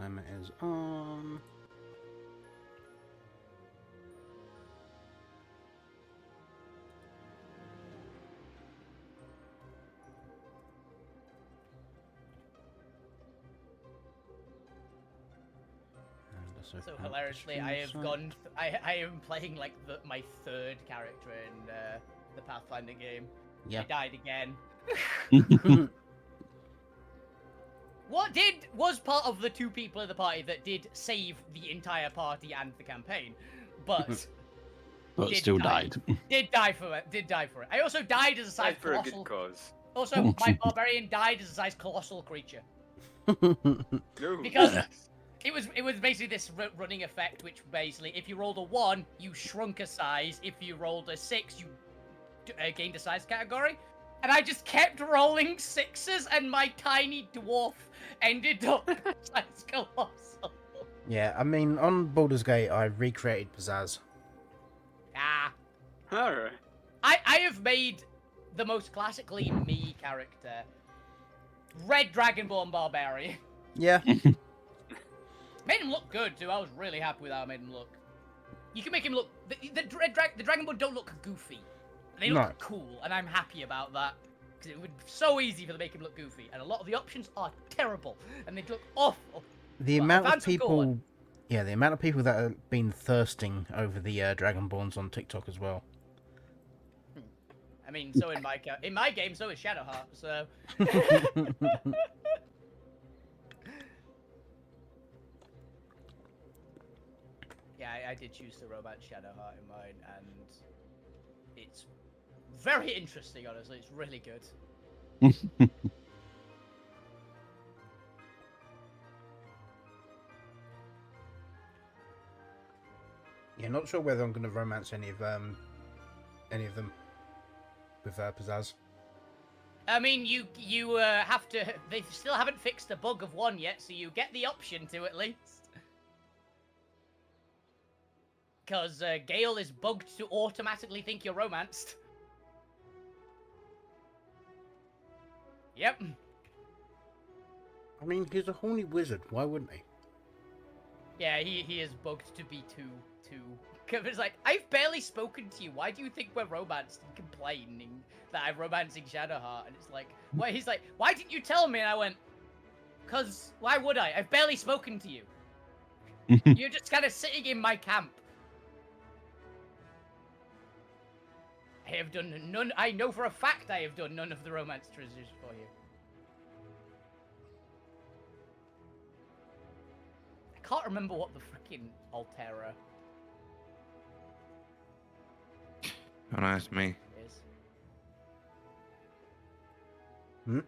timer is on. So hilariously, I have gone. I am playing like my third character in the Pathfinder game. Yeah. I died again. What was part of the 2 people in the party that did save the entire party and the campaign, but still died. Did die for it. I also died as a size For a colossal. good cause. Also, my barbarian died as a size colossal creature No. because it was basically this running effect, which basically if you rolled a 1, you shrunk a size. If you rolled a 6, you gained a size category. And I just kept rolling 6s, and my tiny dwarf ended up size colossal. Yeah, I mean, on Baldur's Gate, I recreated Pizzazz. Ah. Alright. I have made the most classically me character. Red Dragonborn Barbarian. Yeah. Made him look good, too. I was really happy with how I made him look. You can make him look... The Dragonborn don't look goofy. They look cool, and I'm happy about that. Because it would be so easy for them to make him look goofy. And a lot of the options are terrible, and they look awful. The amount of people... Yeah, the amount of people that have been thirsting over the Dragonborns on TikTok as well. I mean, so in my game, so is Shadowheart, so... Yeah, I did choose the romance Shadowheart in mine, and it's very interesting, honestly. It's really good. Yeah, not sure whether I'm going to romance any of them with Pizzazz. I mean, you have to... They still haven't fixed the bug of 1 yet, so you get the option to at least. Because Gale is bugged to automatically think you're romanced. Yep. I mean, he's a horny wizard. Why wouldn't he? Yeah, he is bugged to be too... It's like, I've barely spoken to you. Why do you think we're romanced and complaining that I'm romancing Shadowheart? And it's like, why? He's like, why didn't you tell me? And I went, because why would I? I've barely spoken to you. You're just kind of sitting in my camp. I have done none. I know for a fact I have done none of the romance transitions for you. I can't remember what the freaking Alterra Don't ask me. is.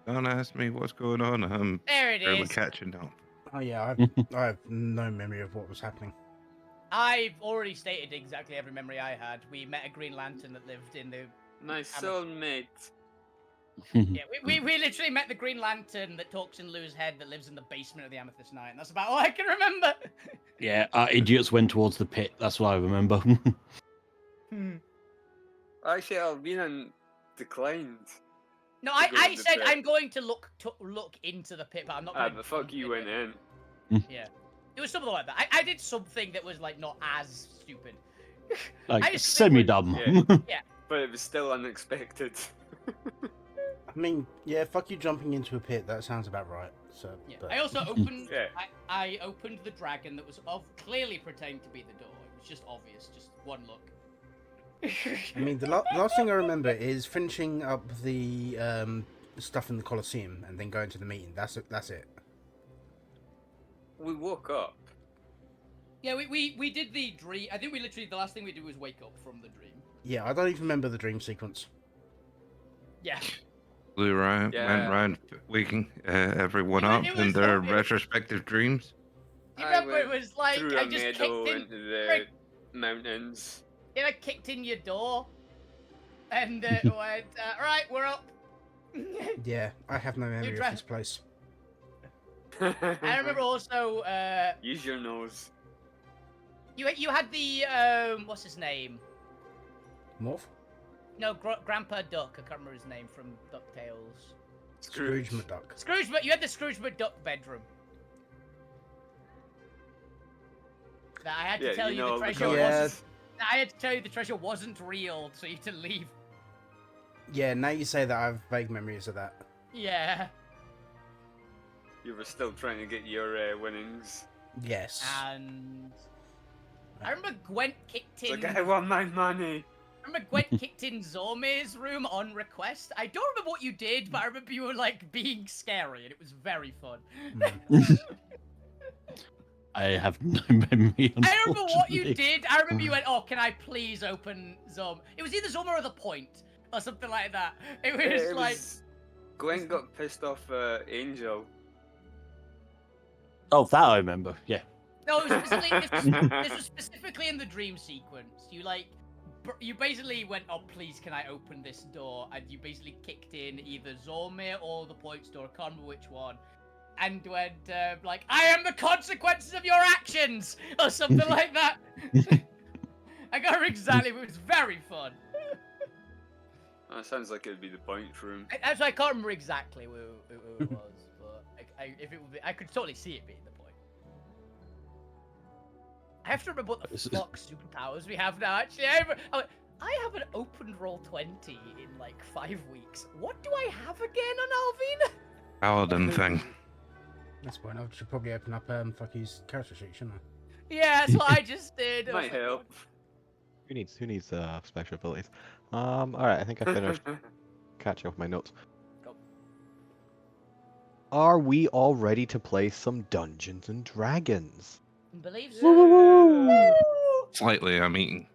Don't ask me what's going on. There it Barely is. catching up. Oh yeah, I have no memory of what was happening. I've already stated exactly every memory I had. We met a Green Lantern that lived in the... My soulmate. Yeah, we literally met the Green Lantern that talks in Lou's head that lives in the basement of the Amethyst Knight. And that's about all I can remember. Yeah, our idiots went towards the pit. That's what I remember. Actually, Albina declined. No, To go I in the said pit. I'm going to look into the pit, but I'm not going But fuck you went in. Yeah. It was something like that. I did something that was, like, not as stupid. I Like, just semi-dumb. Yeah. But it was still unexpected. I mean, yeah, fuck you jumping into a pit. That sounds about right. So, Yeah. but... I also opened... Yeah. I opened the dragon that was clearly pretending to be the door. It was just obvious. Just one look. I mean, the last thing I remember is finishing up the stuff in the Colosseum and then going to the meeting. That's it. That's it. We woke up. Yeah, we did the dream. I think we literally, the last thing we did was wake up from the dream. Yeah, I don't even remember the dream sequence. Yeah. Flew around, Yeah. went around waking everyone It up was in their obvious. retrospective dreams. You I remember it went was like, through I a just meadow kicked in, into the right. mountains. yeah, I kicked in your door, and went, right, we're up. Yeah, I have no memory of dra- this place. I remember also, Use your nose. you had the, what's his name? Morph? No, Grandpa Duck, I can't remember his name from DuckTales. Scrooge McDuck. Scrooge, but you had the Scrooge McDuck bedroom. That I had to Yeah, tell you, know the all the treasure codes. Yeah. wasn't. That I had to tell you the treasure wasn't real, so you had to leave. Yeah, now you say that, I have vague memories of that. Yeah. You were still trying to get your winnings. Yes. And I remember Gwent kicked It's in. like, I want my money. I remember Gwent kicked in Zorme's room on request. I don't remember what you did, but I remember you were like being scary, and it was very fun. I have no memory. I remember what you unfortunately. did. I remember you went, "Oh, can I please open Zorm?" It was either Zorm or the Point, or something like that. It was It like, was... Gwen got pissed off Angel. Oh, that I remember. Yeah. no, it was specifically, this was specifically in the dream sequence. You like, you basically went, "Oh, please, can I open this door?" And you basically kicked in either Zormir or the Point's door. I can't remember which one. And went like, "I am the consequences of your actions," or something like that. I can't remember exactly, but it was very fun. That sounds like it'd be the Point room. Actually, I can't remember exactly who it was, but if it would be, I could totally see it being the Point. I have to remember what the fuck superpowers we have now. Actually, I haven't opened Roll20 in like 5 weeks. What do I have again on Alvin? Paladin thing. That's fine. I should probably open up Fucky's character sheet, shouldn't I? Yeah, that's what I just did. I was Might like, help. Who needs special abilities? Alright, I think I finished catching up with my notes. Go. Are we all ready to play some Dungeons and Dragons? Believe so. Slightly, I'm eating.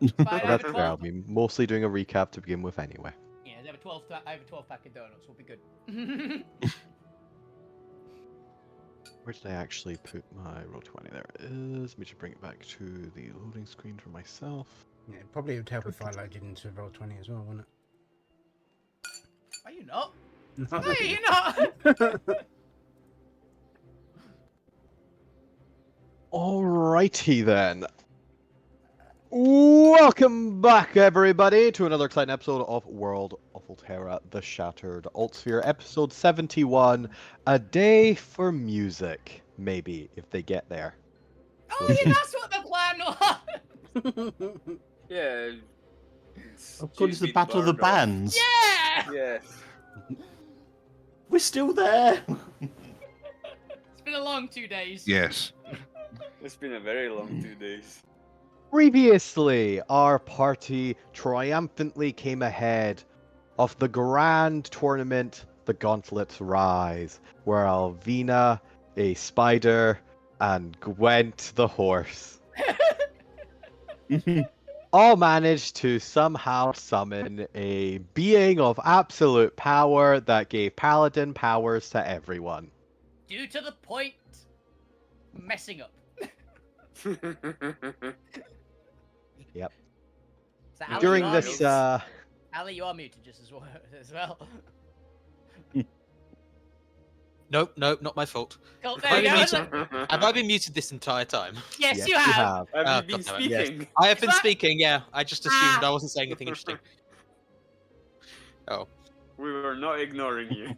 But I Well, have a that's fair. 12 I'll be mostly doing a recap to begin with anyway. Yeah, I have a 12 pack of donuts. We'll be good. Where did I actually put my Roll20? There it is. Let me just bring it back to the loading screen for myself. Yeah, probably would help if I loaded into Roll20 as well, wouldn't Are you not? it? No, you're not. Alrighty then. Welcome back, everybody, to another exciting episode of World of Alterra, The Shattered Altsphere, episode 71, A Day for Music, maybe, if they get there. Oh, yeah, that's what the plan was. Yeah. Of course, it's the Battle of the Bands. Yeah. Yes. We're still there. It's been a long 2 days. Yes. It's been a very long 2 days. Previously, our party triumphantly came ahead of the grand tournament, the Gauntlets Rise, where Alvina, a spider, and Gwent, the horse, all managed to somehow summon a being of absolute power that gave paladin powers to everyone. Due to the Point messing up. Yep. So Ali, During you are this, muted. Ali, you are muted just as well. Nope, not my fault. Cool, there you Have go. I been muted this entire time? Yes, you have. Have Oh, you been God damn it, yes. speaking? I have been But- speaking, yeah. I just assumed I wasn't saying anything interesting. Oh. We were not ignoring you.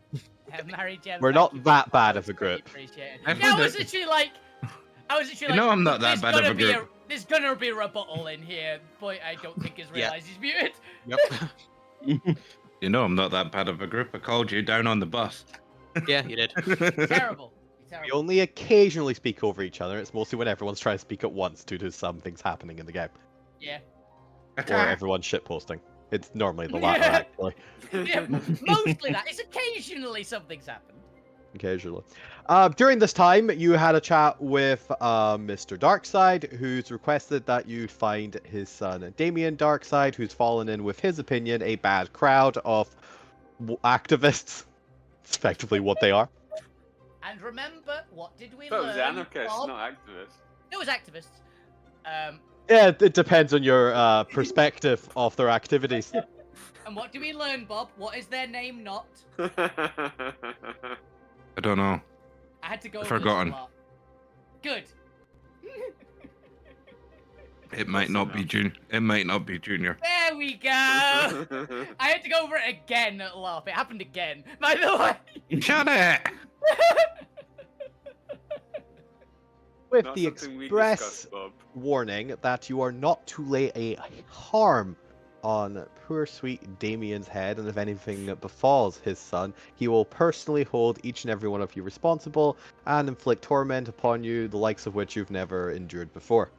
Mary Jem, We're thank not you. that bad That of a was really group. appreciated. I've Yeah, I heard was it. literally like, You know I'm not that there's bad of gonna a be group. There's gonna be a rebuttal in here. Boy, I don't think he's Yeah. realised he's muted. Yep. You know I'm not that bad of a group. I called you down on the bus. Yeah, you did. Terrible. We Terrible. only occasionally speak over each other. It's mostly when everyone's trying to speak at once due to some things happening in the game. Yeah. Or everyone's shitposting. It's normally the latter, Yeah. actually. Yeah. Mostly that. It's occasionally something's happened. Occasionally. During this time, you had a chat with Mr. Darkside, who's requested that you find his son Damien Darkside, who's fallen in with his opinion a bad crowd of activists. It's effectively what they are. And remember, what did we That learn? was anarchists, Bob? not activists. It was activists. Yeah, it depends on your perspective of their activities. And what do we learn, Bob? What is their name not? I don't know. I had to go. over Forgotten. this a lot. Good. It might not be Junior. It might not be Junior. There we go. I had to go over it again at LARP. It happened again. By the way. Shut it! with Not the something we express discussed, Bob. warning that you are not to lay a harm on poor sweet Damien's head, and if anything befalls his son, he will personally hold each and every one of you responsible and inflict torment upon you, the likes of which you've never endured before.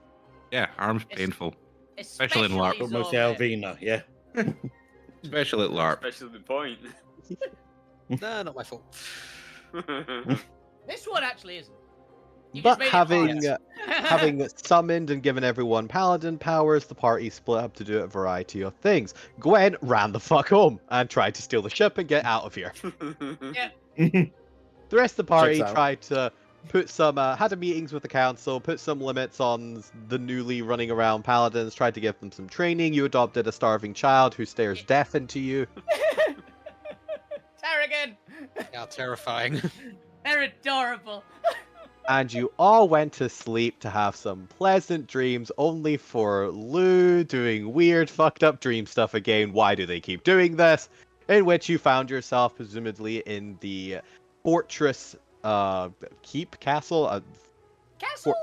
Yeah, arms It's- painful. Especially in LARP. Almost Zorman. Alvina, yeah. Especially at LARP. Especially the point. Nah, not my fault. This one actually isn't. You But just made it having hard. having summoned and given everyone paladin powers, the party split up to do a variety of things. Gwen ran the fuck home and tried to steal the ship and get out of here. The rest of the party Checks out. tried to put some, had a meetings with the council, put some limits on the newly running around paladins, tried to give them some training. You adopted a starving child who stares death into you. Tarragon! How terrifying. They're adorable. And you all went to sleep to have some pleasant dreams, only for Lou doing weird, fucked up dream stuff again. Why do they keep doing this? In which you found yourself, presumably, in the fortress, keep, castle? Castle?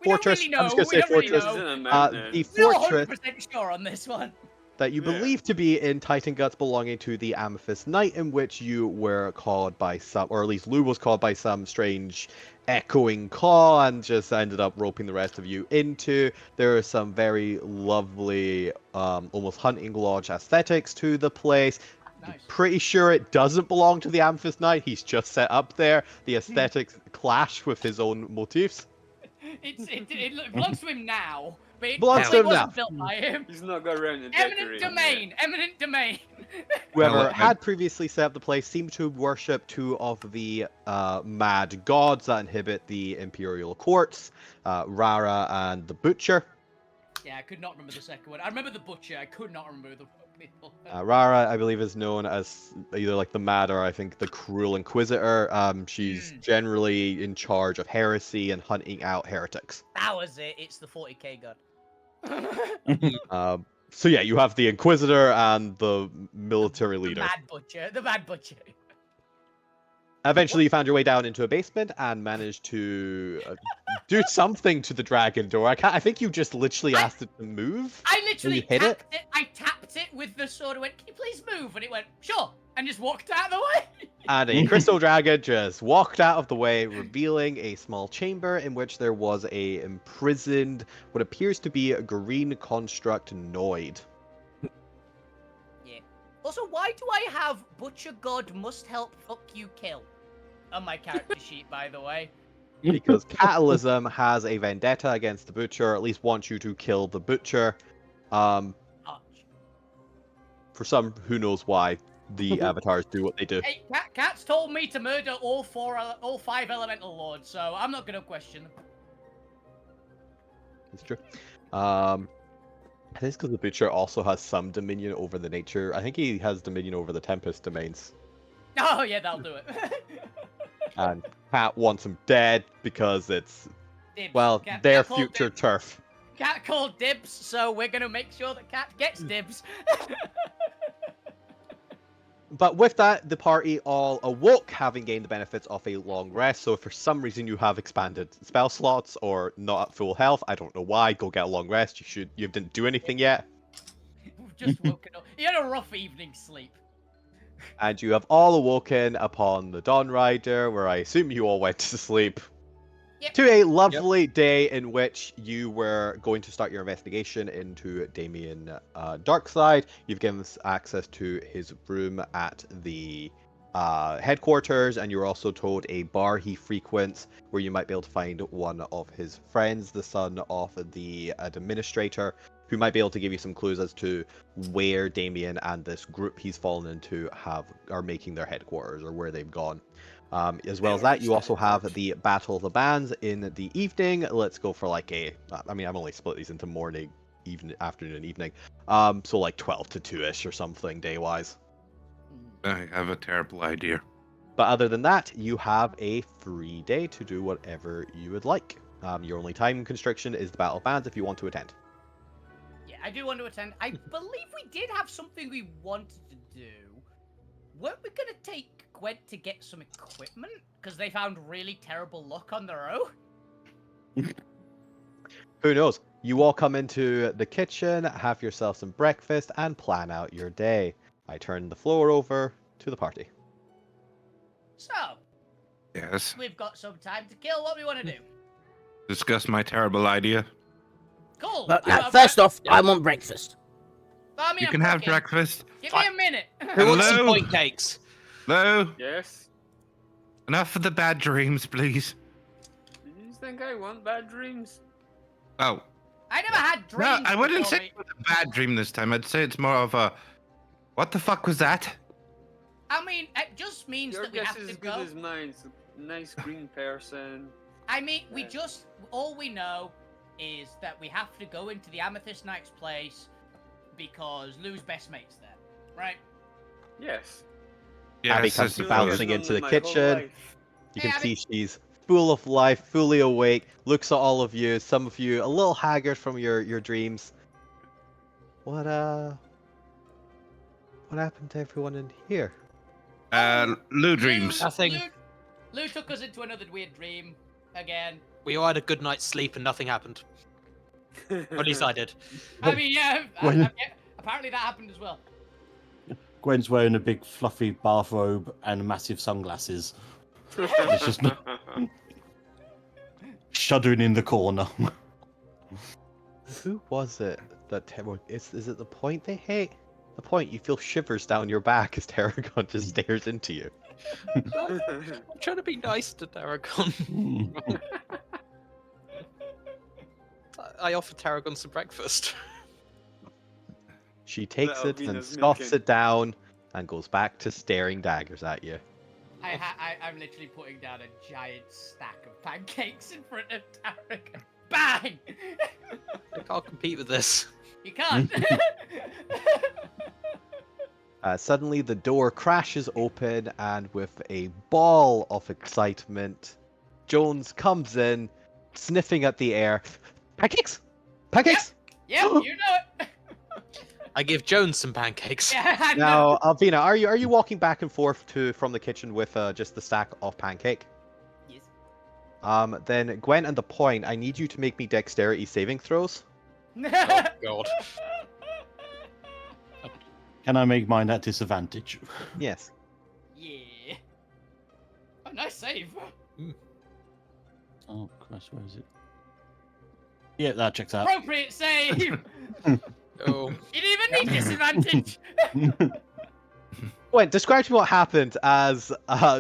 We fortress. don't really know. I'm just gonna We say don't really fortress. It's know. in a mountain. The We're not fortress 100% sure on this one. that you Yeah. believe to be in Titan Guts belonging to the Amethyst Knight, in which you were called by some, or at least Lou was called by some strange echoing call and just ended up roping the rest of you into. There are some very lovely, almost hunting lodge aesthetics to the place. Nice. Pretty sure it doesn't belong to the Amethyst Knight. He's just set up there. The aesthetics clash with his own motifs. It belongs to him now, but it Belongs to probably him wasn't now. built by him. He's not got around to Eminent decorating domain. Eminent domain. Whoever Well, had previously set up the place seemed to worship two of the mad gods that inhabit the Imperial Courts, Rara and the Butcher. Yeah, I could not remember the second one. I remember the butcher. I could not remember the people. Rara, I believe, is known as either like the Mad or I think the Cruel Inquisitor. She's generally in charge of heresy and hunting out heretics. That was it. It's the 40k god. So yeah, you have the Inquisitor and the military The leader. mad butcher. The mad butcher. Eventually, you found your way down into a basement and managed to do something to the dragon door. I think you just literally asked it to move. I literally you hit it? tapped it. I tapped it with the sword and went, "Can you please move?" And it went, "Sure," and just walked out of the way. And a crystal dragon just walked out of the way, revealing a small chamber in which there was a imprisoned, what appears to be a green construct Noid. Yeah. Also, why do I have Butcher God must help fuck you kill on my character sheet, by the way? Because Catalysm has a vendetta against the Butcher, or at least wants you to kill the Butcher. Arch. For some, who knows why, the avatars do what they do. Hey, Cat's told me to murder all 5 elemental lords, so I'm not gonna question them. It's true. I think it's because the Butcher also has some dominion over the nature. I think he has dominion over the Tempest domains. Oh yeah, that'll do it. And Cat wants him dead because it's, Dibs. well, Cat their called future dibs. turf. Cat called dibs, so we're gonna make sure that Cat gets dibs. But with that, the party all awoke, having gained the benefits of a long rest. So if for some reason you have expanded spell slots or not at full health, I don't know why, go get a long rest. You didn't do anything yet. We've just woken up. He had a rough evening's sleep. And you have all awoken upon the Dawn Rider, where I assume you all went to sleep. Yep. To a lovely day in which you were going to start your investigation into Damien Darkside. You've given us access to his room at the headquarters, and you're also told a bar he frequents where you might be able to find one of his friends, the son of the administrator, who might be able to give you some clues as to where Damien and this group he's fallen into are making their headquarters, or where they've gone. As well as that, you also have the Battle of the Bands in the evening. Let's go for like I've only split these into morning, afternoon, evening. So like 12 to 2-ish or something day-wise. I have a terrible idea. But other than that, you have a free day to do whatever you would like. Your only time constriction is the Battle of Bands if you want to attend. Yeah, I do want to attend. I believe we did have something we wanted to do. Weren't we gonna take Gwent to get some equipment? Because they found really terrible luck on their own? Who knows? You all come into the kitchen, have yourself some breakfast, and plan out your day. I turn the floor over to the party. So, Yes. we've got some time to kill. What do we want to do? Discuss my terrible idea. Cool. But You have first break- off, I want breakfast. I mean, You I'm can have cooking. breakfast. Give me a minute. Who wants some Hello? point cakes? Hello? Yes? Enough of the bad dreams, please. Do you think I want bad dreams? Oh. I never had No, dreams. I wouldn't before, say mate. it was a bad dream this time. I'd say it's more of a... What the fuck was that? I mean, it just means Your that we guess have is to as good go. as mine. It's a nice green person. I mean, we Yeah. just all we know is that we have to go into the Amethyst Knight's place because Lou's best mate's there, right? Yes. Abby Yes, comes that's bouncing the into the My whole kitchen. life. You Hey, can Abby. see she's full of life, fully awake, looks at all of you, some of you a little haggard from your dreams. What happened to everyone in here? Lou dreams. Nothing. Lou took us into another weird dream again. We all had a good night's sleep and nothing happened. Or at least I did. I mean, yeah, Well- apparently that happened as well. Gwen's wearing a big fluffy bathrobe and massive sunglasses, It's just not- shuddering in the corner. Who was it that is it the point they hate? The point you feel shivers down your back as Tarragon just stares into you. I'm trying to be nice to Tarragon. I offered Tarragon some breakfast. She takes Little it and Venus scoffs milking. it down and goes back to staring daggers at you. I'm literally putting down a giant stack of pancakes in front of Tarek. Bang! I can't compete with this. You can't. Suddenly, the door crashes open, and with a ball of excitement, Jones comes in, sniffing at the air. Pancakes! Pancakes! Yep, you know it. I give Jones some pancakes. Yeah, I know. Now, Alvina, are you walking back and forth from the kitchen with just the stack of pancake? Yes. Then Gwen and the point, I need you to make me dexterity saving throws. Oh god. Can I make mine at disadvantage? Yes. Yeah. Oh, nice save. Oh, Christ, where is it? Yeah, that checks out. Appropriate save. You Oh. didn't even need disadvantage. Gwen, describe to me what happened as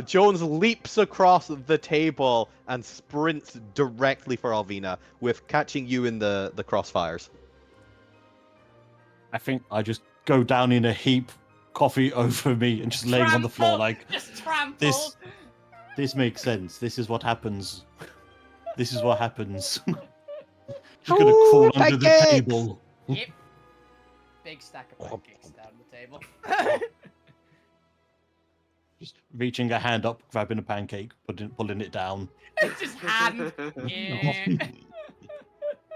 Jones leaps across the table and sprints directly for Alvina, with catching you in the crossfires. I think I just go down in a heap, coffee over me, and just laying on the floor Trampled. like, Just trampled. this makes sense. This is what happens. This is what happens. Just gonna Ooh, crawl under the pancakes! table. Yep. Big stack of pancakes down the table. Just reaching a hand up, grabbing a pancake, pulling it down. Just hand. Yeah.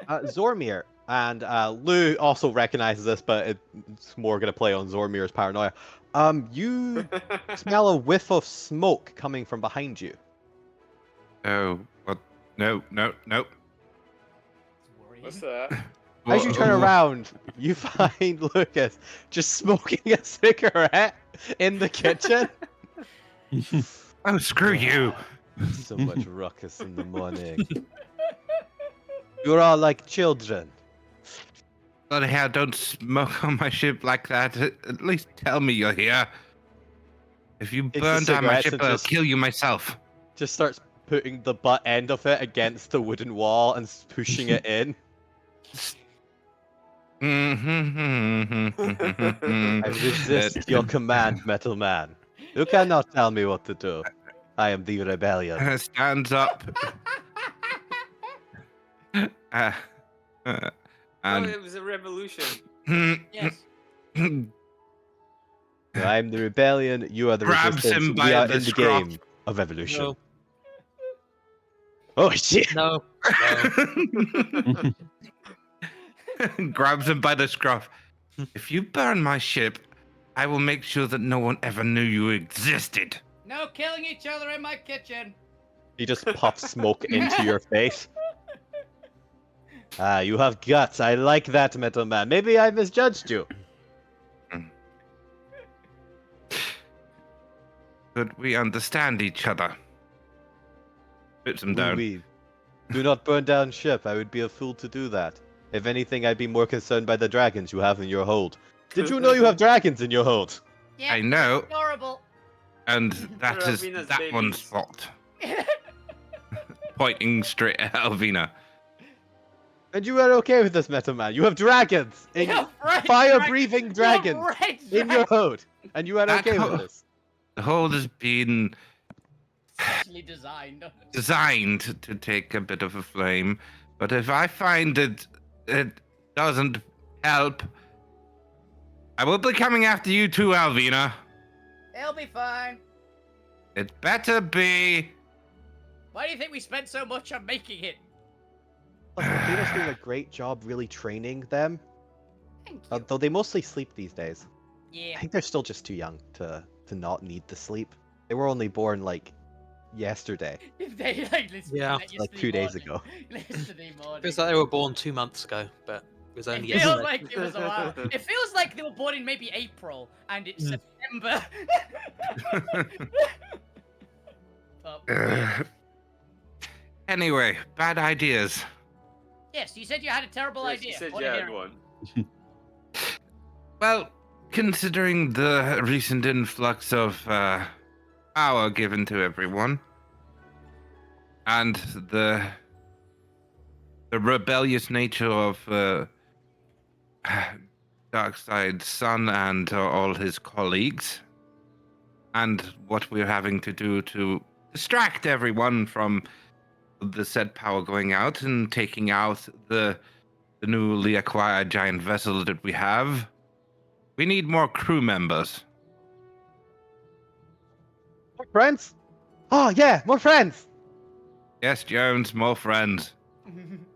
Zormir and Lou also recognizes this, but it's more gonna play on Zormir's paranoia. You smell a whiff of smoke coming from behind you. Oh, what? No, no, no. What's that? As you turn around, you find Lucas just smoking a cigarette in the kitchen. Oh, screw you. So much ruckus in the morning. You're all like children. Bloody hell, don't smoke on my ship like that. At least tell me you're here. If you It's burn the down my cigarettes ship, and I'll just- kill you myself. Just starts putting the butt end of it against the wooden wall and pushing it in. I resist your command, Metal Man. You cannot tell me what to do. I am the rebellion. Stands up. Oh, And it was a revolution. Yes. I'm the rebellion, you are the Grabs resistance. him We by are the in the scruff. game of evolution. No. Oh shit! No. No. grabs him by the scruff. If you burn my ship, I will make sure that no one ever knew you existed. No killing each other in my kitchen. He just puffs smoke into your face. Ah, you have guts. I like that, Metal Man. Maybe I misjudged you. But we understand each other. Put them down. Oui. Do not burn down ship. I would be a fool to do that. If anything, I'd be more concerned by the dragons you have in your hold. Did you know you have dragons in your hold? Yeah, I know, adorable. and that is Ravina's that one's babies. fault. Pointing straight at Alvina. And you are okay with this, Metal Man? You have dragons! You have red Fire-breathing dragons. You dragons! have red In your dragons. hold! And you are That okay ho- with this? The hold has been Specially designed. designed to take a bit of a flame, but if I find it doesn't help, I will be coming after you too, Alvina. It'll be fine. It better be. Why do you think we spent so much on making it? Look, Athena's doing a great job really training them. Thank you. Though they mostly sleep these days. I Yeah. think they're still just too young to not need the sleep. They were only born, like, yesterday. If they like listen, Yeah. like, Like yesterday 2 days morning. ago. Yesterday morning. Feels like they were born 2 months ago, but it was It only feels yesterday. like it was a while. It feels like they were born in maybe April and it's September. But, yeah. Anyway, bad ideas. Yes, you said you had a terrible Yes, idea. you said What you a had hero. one. Well, considering the recent influx of power given to everyone, and the rebellious nature of Darkseid's son and all his colleagues, and what we're having to do to distract everyone from the said power going out and taking out the newly acquired giant vessel that we have, we need more crew members. More friends? Oh, yeah, more friends! Yes, Jones, more friends.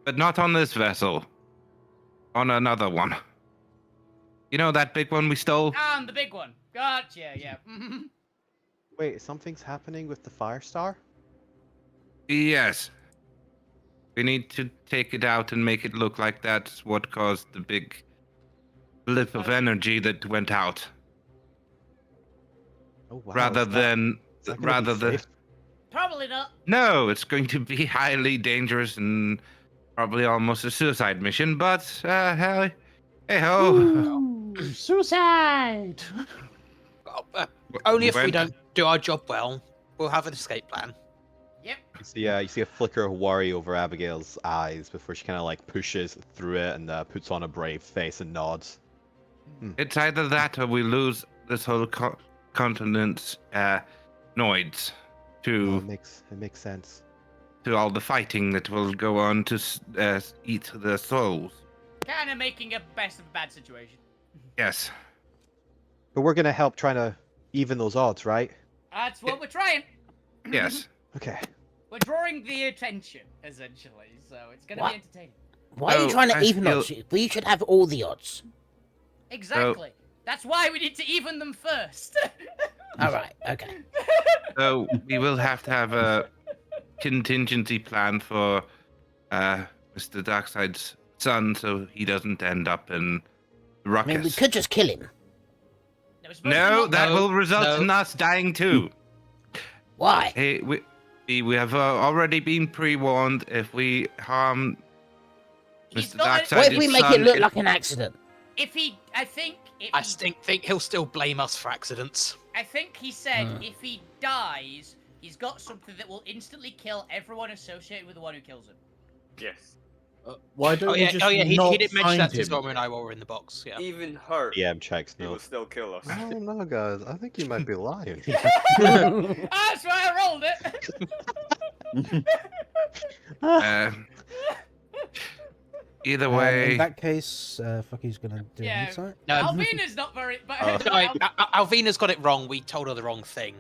But not on this vessel. On another one. You know that big one we stole? And the big one. Gotcha, yeah. Mhm. Wait, something's happening with the Firestar? Yes. We need to take it out and make it look like that's what caused the big blip of energy that went out. Oh, wow. rather is that- than is that gonna be rather than safe? Probably not. no, it's going to be highly dangerous and probably almost a suicide mission. But hey ho. Suicide! Only if we When- don't do our job well, we'll have an escape plan. Yep. You see a flicker of worry over Abigail's eyes before she kind of like pushes through it and puts on a brave face and nods. It's either that or we lose this whole continent's noids Oh, to it makes sense. all the fighting that will go on to eat their souls. Kind of making a best of a bad situation. Yes. But we're gonna help trying to even those odds, right? That's what we're trying. Yes. Okay. We're drawing the attention, essentially, so it's gonna What? be entertaining. Why are you Oh, trying to I even feel- odds? We should have all the odds. Exactly. That's why we need to even them first. All right. Okay. So we will have to have a contingency plan for Mr. Darkseid's son, so he doesn't end up in I ruckus. mean, we could just kill him. No, that No, will result no. in us dying too. Why? Hey, we have already been pre-warned. If we harm He's Mr. not a- Darkseid, What if we his make it son, look like an accident? If he, I think, if I he, think he'll still blame us for accidents. I think he said Hmm. if he dies, he's got something that will instantly kill everyone associated with the one who kills him. Yes. Why don't Oh we yeah, just he not did mention find that to him? Stormer and I while we were in the box. Yeah. Even her, DM checks he will no. still kill us. I don't know, guys. I think you might be lying. That's why I rolled it. either In way, that case, Fucky's gonna do Yeah. an insight. No, Alvina's not very. But Alvina's got it wrong. We told her the wrong thing.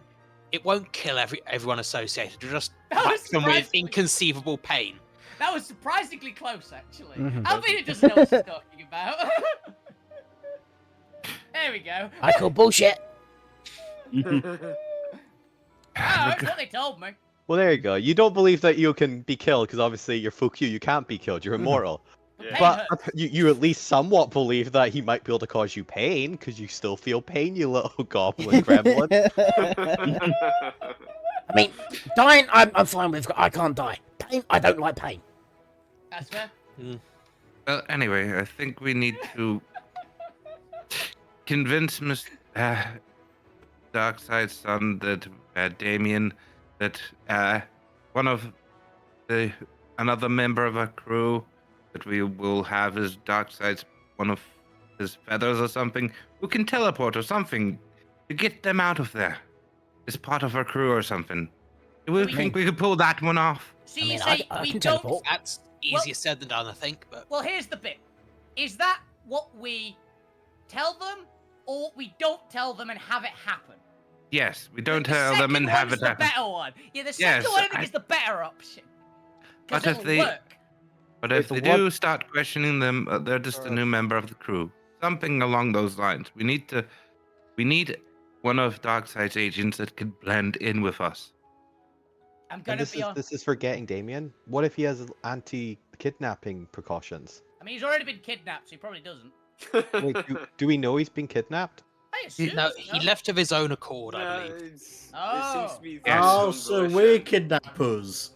It won't kill everyone associated. It'll just That was whack them with surprisingly- inconceivable pain. that was surprisingly close, actually. Mhm. Alvina doesn't know what she's talking about. There we go. I call bullshit. Oh, that's what they told me. Well, there you go. You don't believe that you can be killed because obviously you're Fukyu. You can't be killed. You're immortal. Yeah. But you at least somewhat believe that he might be able to cause you pain, because you still feel pain, you little goblin gremlin. I mean, dying, I'm fine with. I can't die. Pain, I don't like pain. That's fair. Well, anyway, I think we need to convince Darkseid's son that Damien, that one of another member of our crew that we will have as Darkseid's one of his feathers or something, who can teleport or something to get them out of there. As part of our crew or something. Do we think we could pull that one off? So I you mean, say I we can don't. teleport. That's easier said than done, I think. But Well, here's the bit. Is that what we tell them, or we don't tell them and have it happen? Yes, we don't The tell them and second have one's it the happen. better one. Yeah, the Yes, second one I think I- is the better option. Because But if it'll they- work. But Wait, if the they one- do start questioning them, they're just a new member of the crew. Something along those lines. We need one of Darkseid's agents that could blend in with us. I'm And gonna be on. this is for getting Damien. What if he has anti-kidnapping precautions? I mean, he's already been kidnapped, so he probably doesn't. Wait, do we know he's been kidnapped? I assume. no, so. he left of his own accord, I believe. It seems Oh. to be Yes. Oh, some so bullshit. we're kidnappers.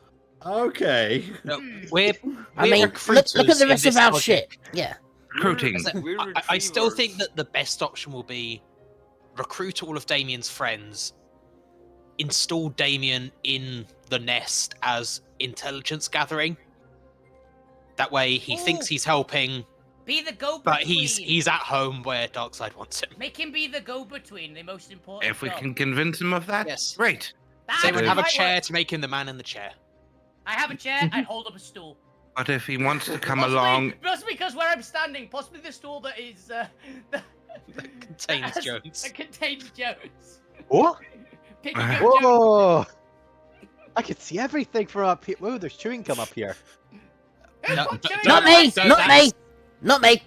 Okay. No, Hmm. we're I mean, look recruiters at the in rest of this our project. shit. Yeah. Recruiting. We're I still think retrievers. that the best option will be recruit all of Damien's friends, install Damien in the nest as intelligence gathering. That way he thinks Ooh. he's helping, Be the go-between. but he's at home where Darkseid wants him. Make him be the go-between, the most important If we job. can convince him of that, Yes. great. That Say we actually have a might chair work. to make him the man in the chair. I have a chair, I hold up a stool. But if he wants to come Possibly- along, Possibly because where I'm standing, possibly the stool that is that Contains has- Jones. That contains Jones. What? Picking up Jones. Whoa! I can see everything from up here. Whoa, there's chewing gum up here. Who No, put d- Jones Not on me. my don't- Not me. sofa? Not me.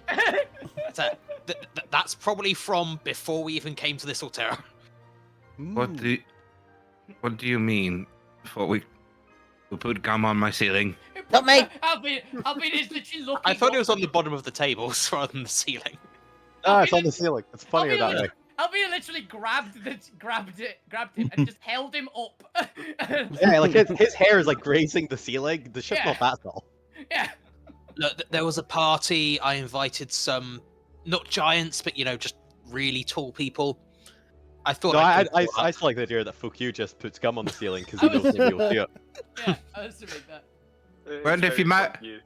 That's probably from before we even came to this Alterra. Mm. what do you mean? Before we put gum on my ceiling? Not me. Alvin is literally looking. I thought it was up. on the bottom of the tables rather than the ceiling. Ah, it's on the ceiling. It's funnier Alvin that way. Alvin literally grabbed him and just held him up. Yeah, like his hair is like grazing the ceiling. The ship's Yeah. not that tall. Yeah. Look, there was a party. I invited some, not giants, but just really tall people. I thought. No, I'd I go up. still like the idea that Fuku just puts gum on the ceiling because he knows nobody will see it. Yeah, I estimate that. It's Well, if very you might- fuck you.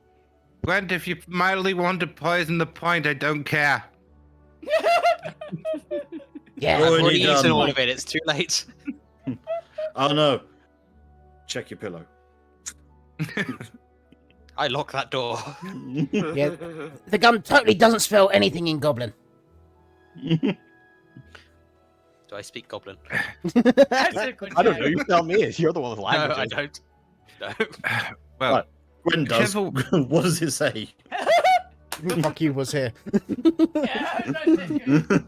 Gwent, if you mildly want to poison the point, I don't care. Yeah. I've Already already eaten done. all of it. It's too late. Oh no. Check your pillow. I lock that door. Yeah. The gun totally doesn't spell anything in Goblin. Do I speak Goblin? That's a good I don't shout. know. You tell me. You're the one with No, languages. I don't. No. Well, Right. Gwen does. Careful. What does it say? Fuck you was here. Yeah, that's good.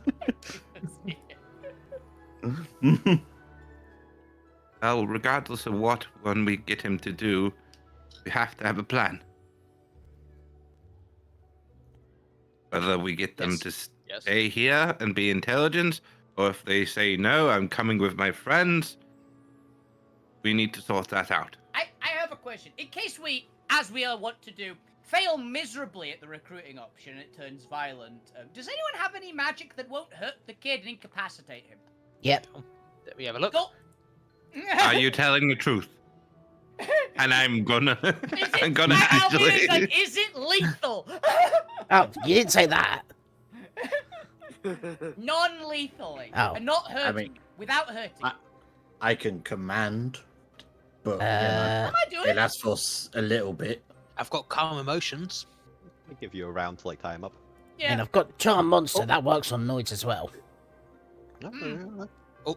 well, regardless of what one we get him to do, we have to have a plan. Whether we get them Yes. to Yes. stay here and be intelligent, or if they say no, I'm coming with my friends, we need to sort that out. I have a question. In case we, as we all want to do, fail miserably at the recruiting option and it turns violent, does anyone have any magic that won't hurt the kid and incapacitate him? Yep. Let me have a look. Go. Are you telling the truth? And I'm gonna, Is it, I'm gonna Alvin is actually. like, is it lethal? Oh, you didn't say that. Non-lethally. Oh. And not hurting. mean, without hurting. I can command, but Am I doing it it? lasts for a little bit. I've got calm emotions. Let me give you a round to like tie him up. Yeah. And I've got Charm Monster. That works on noids as well.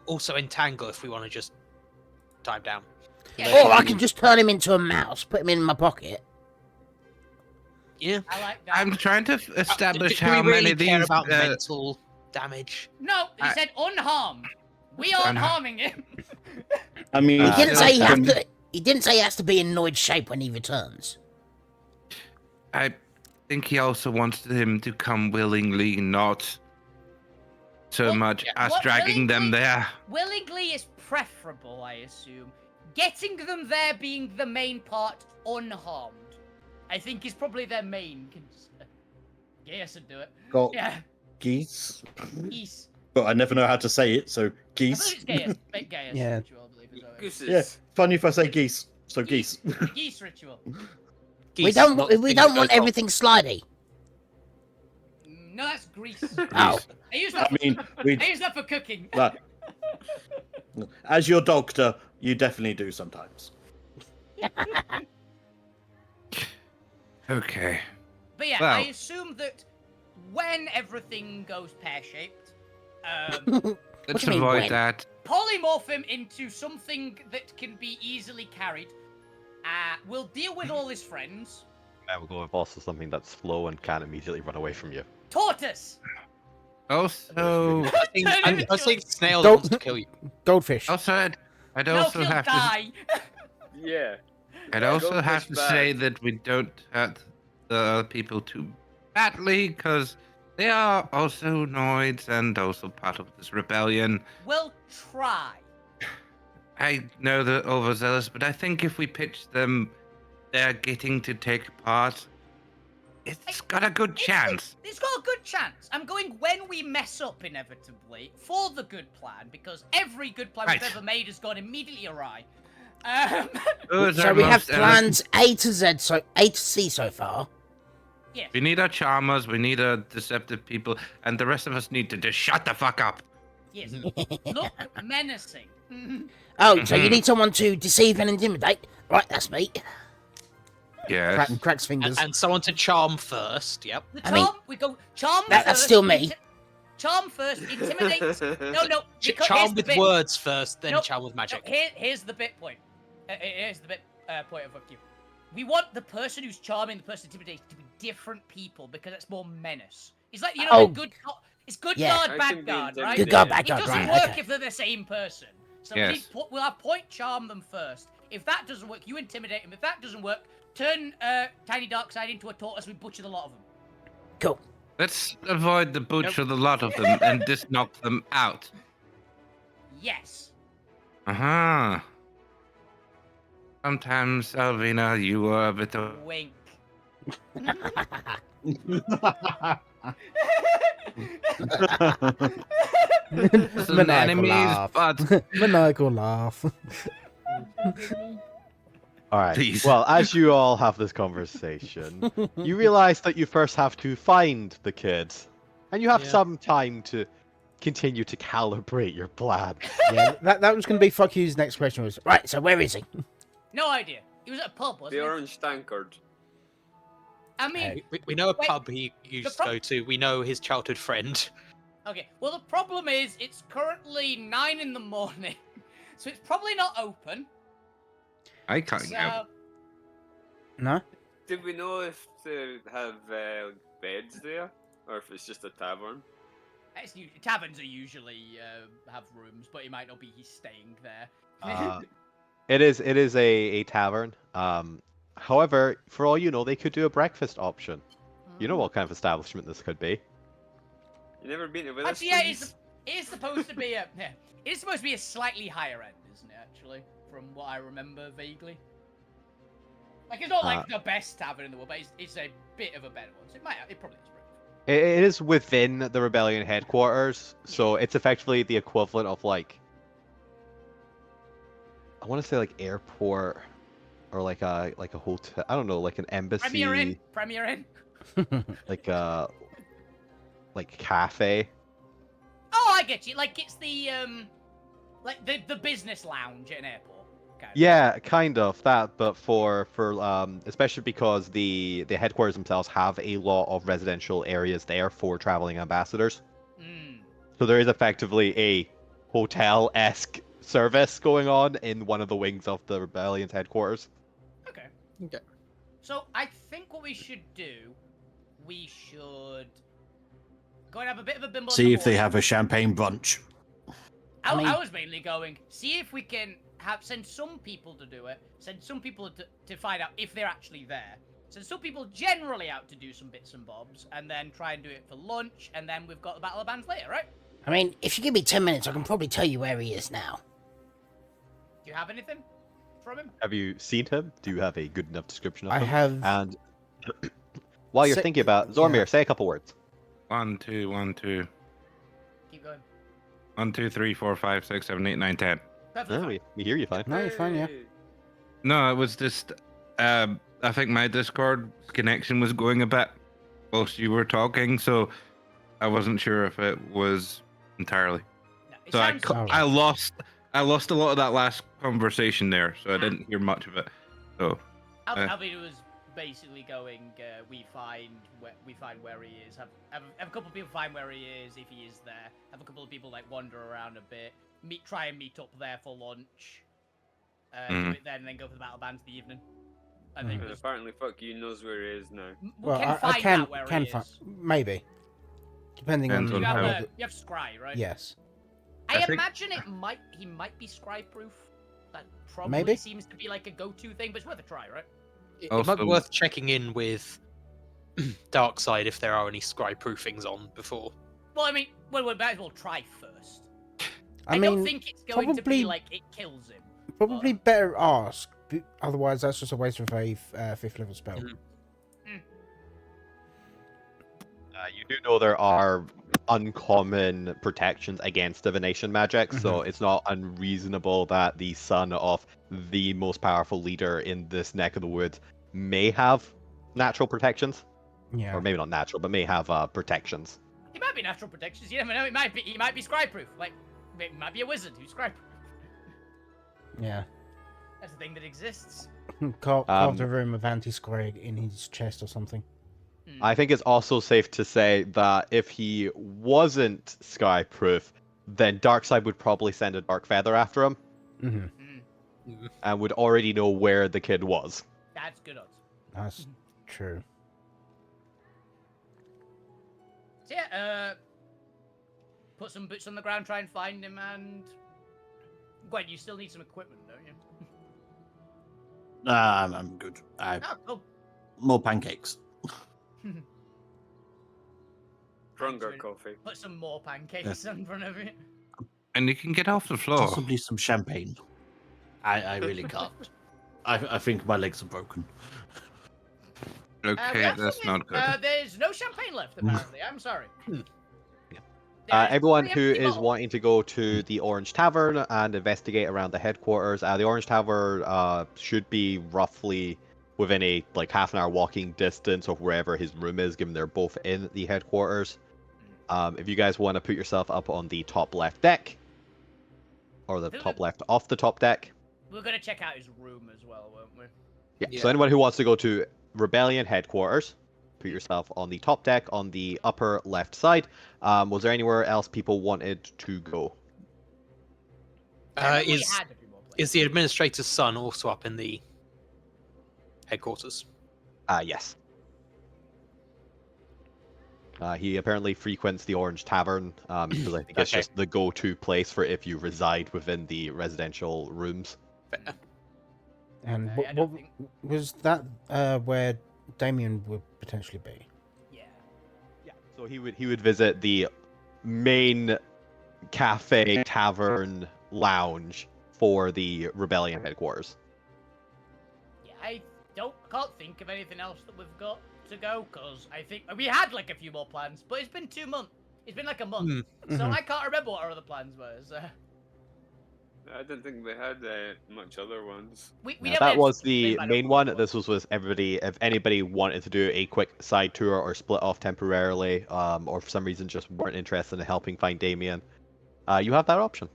Also entangle if we want to just tie him down. Yeah, Or I can just turn him into a mouse, put him in my pocket. Yeah. I like that. I'm trying to establish do how we really many of care these. about mental damage? No, he I- said unharmed. We aren't Unha- harming him. I mean, He didn't say he has can- to. He didn't say he has to be in Noid shape when he returns. I think he also wants him to come willingly, not so Well, much yeah, us what dragging them willingly- there. Willingly is preferable, I assume. Getting them there being the main part unharmed, I think is probably their main concern. Yes, I'd do it. Got Yeah, geese, geese. but I never know how to say it, so I believe geese. it's Gaius. Gaius Yeah. ritual, I believe is what it is. Gooses. Yeah, funny if I say geese. So geese. Geese ritual. We Geese, don't. not We the thing don't that want goes wrong. everything slidey. No, that's grease. Oh, I use that. I mean, we. I use that for cooking. That, as your doctor, you definitely do sometimes. Okay. But yeah, Well- I assume that when everything goes pear-shaped, Let's do you mean avoid when? that. polymorph him into something that can be easily carried. We'll deal with all his friends. I will go with also something that's slow and can't immediately run away from you. Tortoise. Also, I was thinking snail Don't- wants to kill you. Goldfish. I'd No, also he'll have to. die. Yeah. I'd also Goldfish have to bad. say that we don't hurt the other people too badly, because they are also noids and also part of this rebellion. We'll try. I know they're overzealous, but I think if we pitch them, they're getting to take part. It's got a good chance. It's got a good chance. I'm going when we mess up inevitably for the good plan, because every good plan Right. we've ever made has gone immediately awry. Those so are we have most plans A to Z, so A to C so far. Yes. We need our charmers, we need our deceptive people, and the rest of us need to just shut the fuck up. Yes. Look menacing. Oh, so you Mhm. need someone to deceive and intimidate? Right, that's me. Yes. Cracks fingers. And someone to charm first. Yep. The I charm, mean, we go charm that's first. still me. Charm first, intimidate. No, because here's Charm the with bit. words first, then Nope, charm with No, magic. here's the bit point. Here's the bit point of you. We want the person who's charming, the person intimidating, to be different people because it's more menace. It's like Oh. the good. It's good Yeah. guard, I bad can be guard, right? Good guard, intimidated. bad It guard, doesn't right? work Okay. if they're the same person. So Yes. we'll have point charm them first. If that doesn't work, you intimidate them. If that doesn't work, turn Tiny Darkside into a tortoise. We butcher the lot of them. Cool. Let's avoid the butcher the lot of them and just knock them out. Yes. Uh-huh. Sometimes, Alvina, you are a bit of... Wink. some Maniacal enemies, laugh. but... Maniacal laugh. All right. Please. Well, as you all have this conversation, you realize that you first have to find the kid, and you have Yeah. some time to continue to calibrate your plan. Yeah, that was going to be fuck you's next question was, Right, so where is he? No idea. He was at a pub, wasn't The he? orange tankard. I mean, We know a Wait, pub he used to prob- go to. We know his childhood friend. okay. Well, the problem is it's currently 9 in the morning, so it's probably not open. I can't So go. no? Did we know if they have beds there, or if it's just a tavern? taverns are usually have rooms, but it might not be he's staying there. It is a tavern. However, for all you know, they could do a breakfast option. You know what kind of establishment this could be. You never been to Willis? Actually, yeah, it is supposed to be a it is supposed to be a slightly higher end, isn't it? Actually, from what I remember vaguely. Like it's not like the best tavern in the world, but it's a bit of a better one. So it probably is. It is within the rebellion headquarters, so it's effectively the equivalent of like, I want to say like airport or like a hotel. I don't know, like an embassy, Premier Inn. like cafe. Oh, I get you. Like it's the like the business lounge at an airport. Kind of. Yeah, kind of that, but for especially because the headquarters themselves have a lot of residential areas there for traveling ambassadors. Mm. So there is effectively a hotel-esque service going on in one of the wings of the rebellion's headquarters. Okay. Okay. So I think what we should do, we should go and have a bit of a bimble. in See the if they morning. have a champagne brunch. I, I mean- I was mainly going, see if we can send some people to do it, send some people to find out if they're actually there. So there's still people generally out to do some bits and bobs, and then try and do it for lunch, and then we've got the Battle of Bands later, right? I mean, if you give me 10 minutes, I can probably tell you where he is now. Do you have anything from him? Have you seen him? Do you have a good enough description of I him? have. And while you're Say- thinking about Zormir, yeah. say a couple words. 1, 2, 1, 2, Keep going. 1, 2, 3, 4, 5, 6, 7, 8, 9, 10. Perfectly No, fine. we hear you fine. No, you're fine, yeah. Hey. No, it was just. I think my Discord connection was going a bit whilst you were talking, so I wasn't sure if it was entirely. No, it So sounds Alright. I lost a lot of that last conversation there, so I didn't hear much of it. So Alvin was basically going. We find where he is. Have a couple of people find where he is if he is there. Have a couple of people like wander around a bit. Try and meet up there for lunch. Do Mhm. it then, and then go for the battle bands in the evening. I think. Mhm. And apparently, fuck you knows where he is now. We Well, can I find can out where can he find is. maybe, depending Depends on You on how. how- have Scry, right? Yes. I I think- imagine he might be Scry proof. That probably Maybe. seems to be like a go-to thing, but it's worth a try, right? It might be Also- worth checking in with Darkside if there are any scry proofings on before. Well, I mean, we might as well try first. I don't mean, think it's going to probably- be like it kills him. probably better ask. Otherwise, that's just a waste of a 5th level spell. Mhm. You do know there are uncommon protections against divination magic, so it's not unreasonable that the son of the most powerful leader in this neck of the woods may have natural protections, Yeah. or maybe not natural, but may have protections. He might be natural protections. You never know. He might be Scry proof. Like, it might be a wizard who's Scry proof. Yeah. That's a thing that exists. Carved a room of anti-square in his chest or something. I think it's also safe to say that if he wasn't skyproof, then Darkseid would probably send a Dark Feather after him, Mm-hmm. and would already know where the kid was. That's good odds. That's true. So yeah, put some boots on the ground, try and find him, and Gwen, you still need some equipment, don't you? Nah, I'm good. Oh, cool. More pancakes. Stronger Actually, coffee. Put some more pancakes in front of you. And you can get off the floor. Possibly some champagne. I really can't. I think my legs are broken. Okay, That's that's not good. There's no champagne left, apparently. I'm sorry. There's Everyone three who empty is bottles. wanting to go to the Orange Tavern and investigate around the headquarters, the Orange Tavern should be roughly within a half an hour walking distance of wherever his room is, given they're both in the headquarters. If you guys want to put yourself up on the top left deck, or the top left off the top deck. We're gonna check out his room as well, won't we? Yeah. So anyone who wants to go to Rebellion headquarters, put yourself on the top deck on the upper left side. Was there anywhere else people wanted to go? I remember we Is had a few more places. is the administrator's son also up in the headquarters? Yes. He apparently frequents the Orange Tavern because I think it's Okay. just the go-to place for if you reside within the residential rooms. And I what don't think- was that where Damien would potentially be? Yeah. Yeah. So he would visit the main cafe, tavern, lounge for the Rebellion headquarters. Yeah, I can't think of anything else that we've got to go, because I think we had like a few more plans, but it's been 2 months. It's been like a month, so Mhm. I can't remember what our other plans were. So I didn't think we had much other ones. we Yeah, never that had was something the made by main the one. book. This was with everybody. If anybody wanted to do a quick side tour or split off temporarily, or for some reason just weren't interested in helping find Damien, you have that option.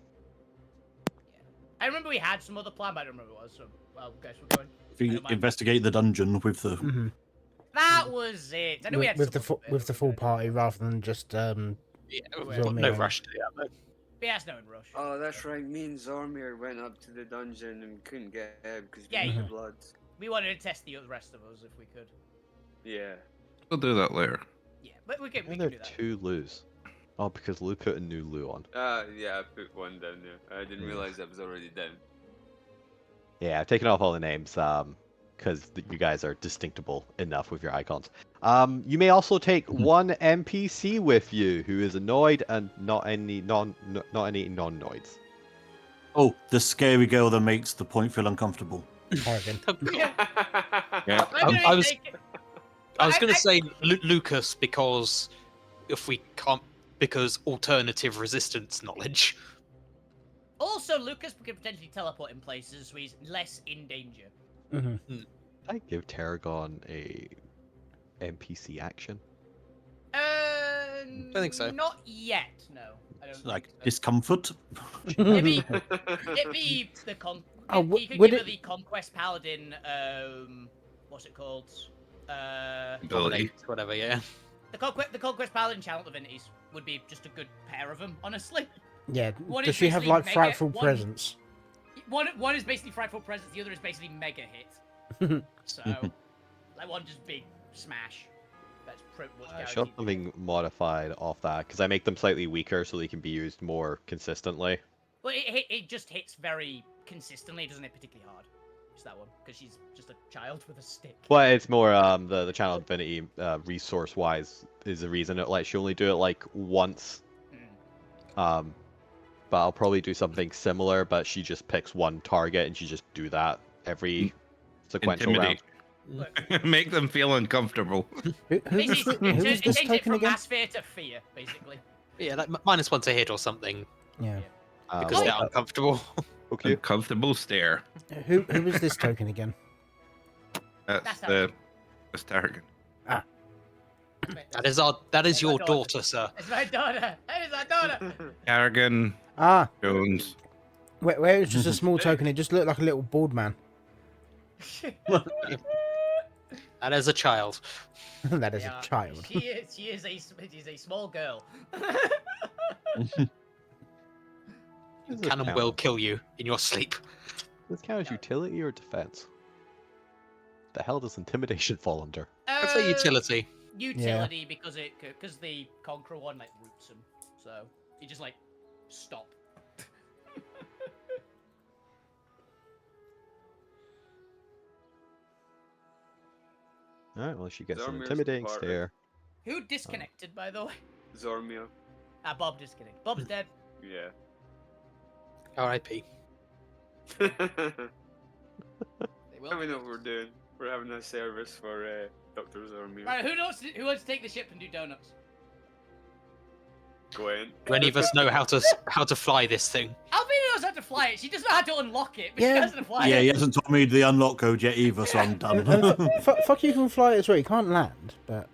I remember we had some other plan, but I don't remember what it was. So, well, guys, we're going. If you I don't mind. investigate the dungeon with the Mm-hmm. That was it. I know we had With the some other with the bit, full but- party rather than just Yeah, Well, no yeah. rush to that. Though. Yeah, it's no in rush. Oh, that's right. Me and Zormir went up to the dungeon and couldn't get out because Yeah, we had you- the blood. We wanted to test the rest of us if we could. Yeah. We'll do that later. Yeah, but we can Why are do there that. 2 loos? Oh, because Lou put a new Lou on. Yeah, I put one down there. I didn't Yeah. realize I was already down. Yeah, I've taken off all the names. because you guys are distinctable enough with your icons. You may also take one NPC with you who is annoyed and not any non-noids. Oh, the scary girl that makes the point feel uncomfortable. Harrigan. Yeah. I'm gonna I was- take it. I was going to say Lucas because if we can't, because alternative resistance knowledge. Also, Lucas could potentially teleport in places, so he's less in danger. I give Tarragon a NPC action. Don't think so. Not yet. No, I don't. Like think so. discomfort. Maybe the con. Oh, He could would give her it- the conquest paladin. What's it called? Ability. Whatever, yeah. The conquest paladin channel divinities would be just a good pair of them, honestly. Yeah. One Does is she have basically like mega- frightful one- presence? One is basically frightful presence. The other is basically mega hit. So, like one just big smash. That's pretty much I guaranteed. shot something modified off that because I make them slightly weaker so they can be used more consistently. Well, it just hits very consistently. It doesn't hit particularly hard. Just that one, because she's just a child with a stick. But it's more the channel divinity resource wise is the reason it lets you only do it like once. But I'll probably do something similar, but she just picks one target and she just do that every sequential round. Intimidate. Make them feel uncomfortable. Who was, Basically, who was it this takes it token from again? mass fear to fear, basically. Yeah, like -1 to hit or something Yeah. because they're uncomfortable. Okay. Uncomfortable stare. Who was this token again? That's That's Tarragon. That is your daughter, sir. It's my daughter. That is my daughter. Tarragon Ah, Jones. where it was just a small token. It just looked like a little bald man. That is a child. That is Yeah, a child. She is a small girl. Cannon will kill you in your sleep. This count as utility or defense? The hell does intimidation fall under? I'd say utility. Utility because the Conqueror one like roots him, so he just like stop. Alright, well she gets an Zormir's intimidating part, right? stare. Who disconnected, by the way? Zormia. Bob disconnected. Bob's dead. Yeah. R.I.P. They will. Let me know what we're doing. We're having a service for Dr. Zormia. Right, who wants to take the ship and do donuts? Gwen. Do any of us know how to fly this thing? Albina knows how to fly it. She doesn't know how to unlock it, but Yeah. she knows how to fly Yeah, it. he hasn't told me the unlock code yet either, so I'm done. Fuck, you can fly it as well. You can't land, but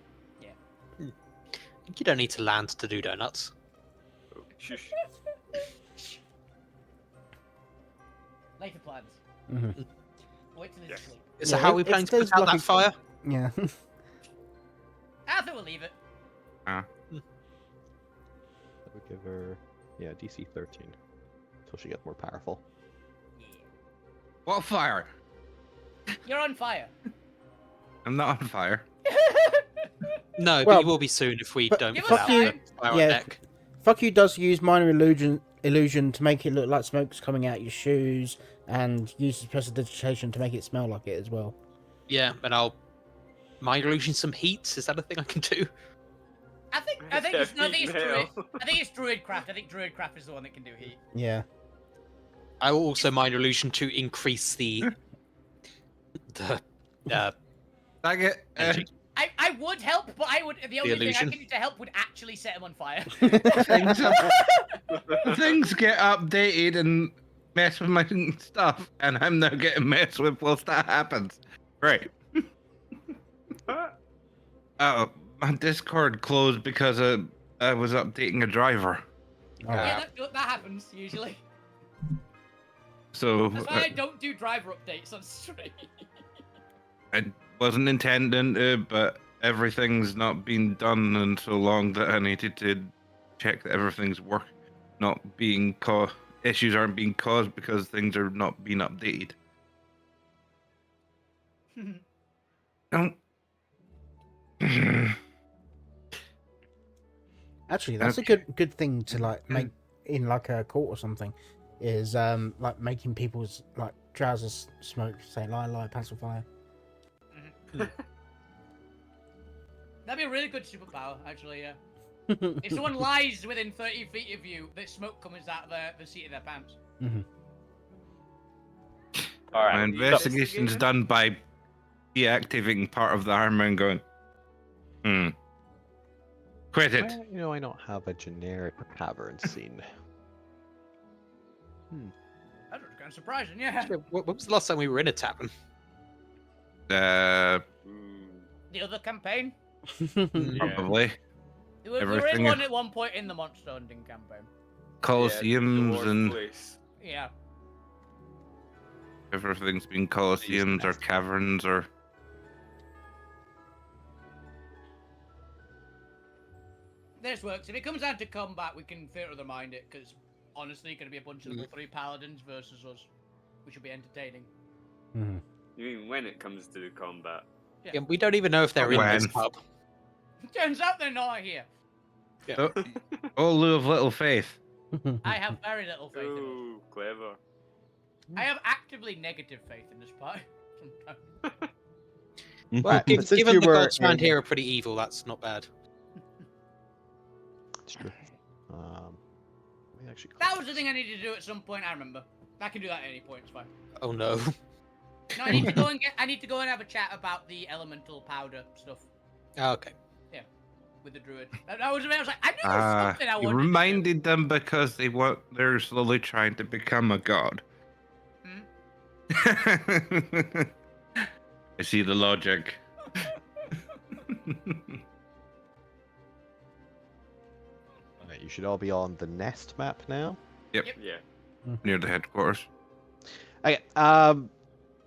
You don't need to land to do donuts. Oh, shush. Later plans. Mhm. Wait till he's Yes. asleep. So Yeah, how are we if planning to there's put out like that fire? yeah. Arthur will leave it. That would give her, DC 13. So she gets more powerful. Yeah. What fire? You're on fire. I'm not on fire. No, Well, but you will be soon if we don't Give put us out time. the fire on Yeah. deck. Fuck you does use minor illusion to make it look like smoke's coming out your shoes, and uses prestidigitation to make it smell like it as well. Yeah, and I'll mind illusion some heat. Is that a thing I can do? I think Yeah, it's no, I think heat it's druid. nail. I think it's druidcraft. I think druidcraft is the one that can do heat. Yeah. I will also mind illusion to increase the I get energy. I would help, but the only thing I illusion. can do to help would actually set him on fire. things get updated and mess with my stuff, and I'm now getting messed with whilst that happens. Right. Oh, my Discord closed because I was updating a driver. Oh, Yeah, that happens usually. So That's why I don't do driver updates on stream. I wasn't intending to, but everything's not been done in so long that I needed to check that everything's not being issues aren't being caused because things are not being updated. Don't. Actually, that's a good thing to like make in like a court or something. Is like making people's like trousers smoke. Say lie, pacify. That'd be a really good superpower, actually, yeah. If someone lies within 30 feet of you, the smoke comes out of the seat of their pants. All My right. investigation's done by deactivating part of the armor and going, quit it. Well, I don't have a generic cavern scene. That was kind of surprising, yeah. When was the last time we were in a tavern? The other campaign? Probably. We were in Everything- one at one point in the monster hunting campaign. Colosseums and Place. Yeah. everything's been colosseums or caverns or. This works. If it comes down to combat, we can theatre of the mind it, because honestly, going to be a bunch of level 3 paladins versus us. We should be entertaining. You mean when it comes to the combat? Yeah, we don't even know if they're in this pub. Turns out they're not here. All of little faith. I have very little faith in us. Ooh, clever. I have actively negative faith in this party. Well, Since given you the were gods around in- here are pretty evil, that's not bad. It's true. We actually That was the thing I needed to do at some point. I remember. I can do that at any point. It's fine. Oh no. No, I need to go and I need to go and have a chat about the elemental powder stuff Okay. with the druid. I was like, I knew there was something I You wanted. reminded them because they're slowly trying to become a god. I see the logic. You should all be on the nest map now. Yep. Yeah. Near the headquarters. Okay.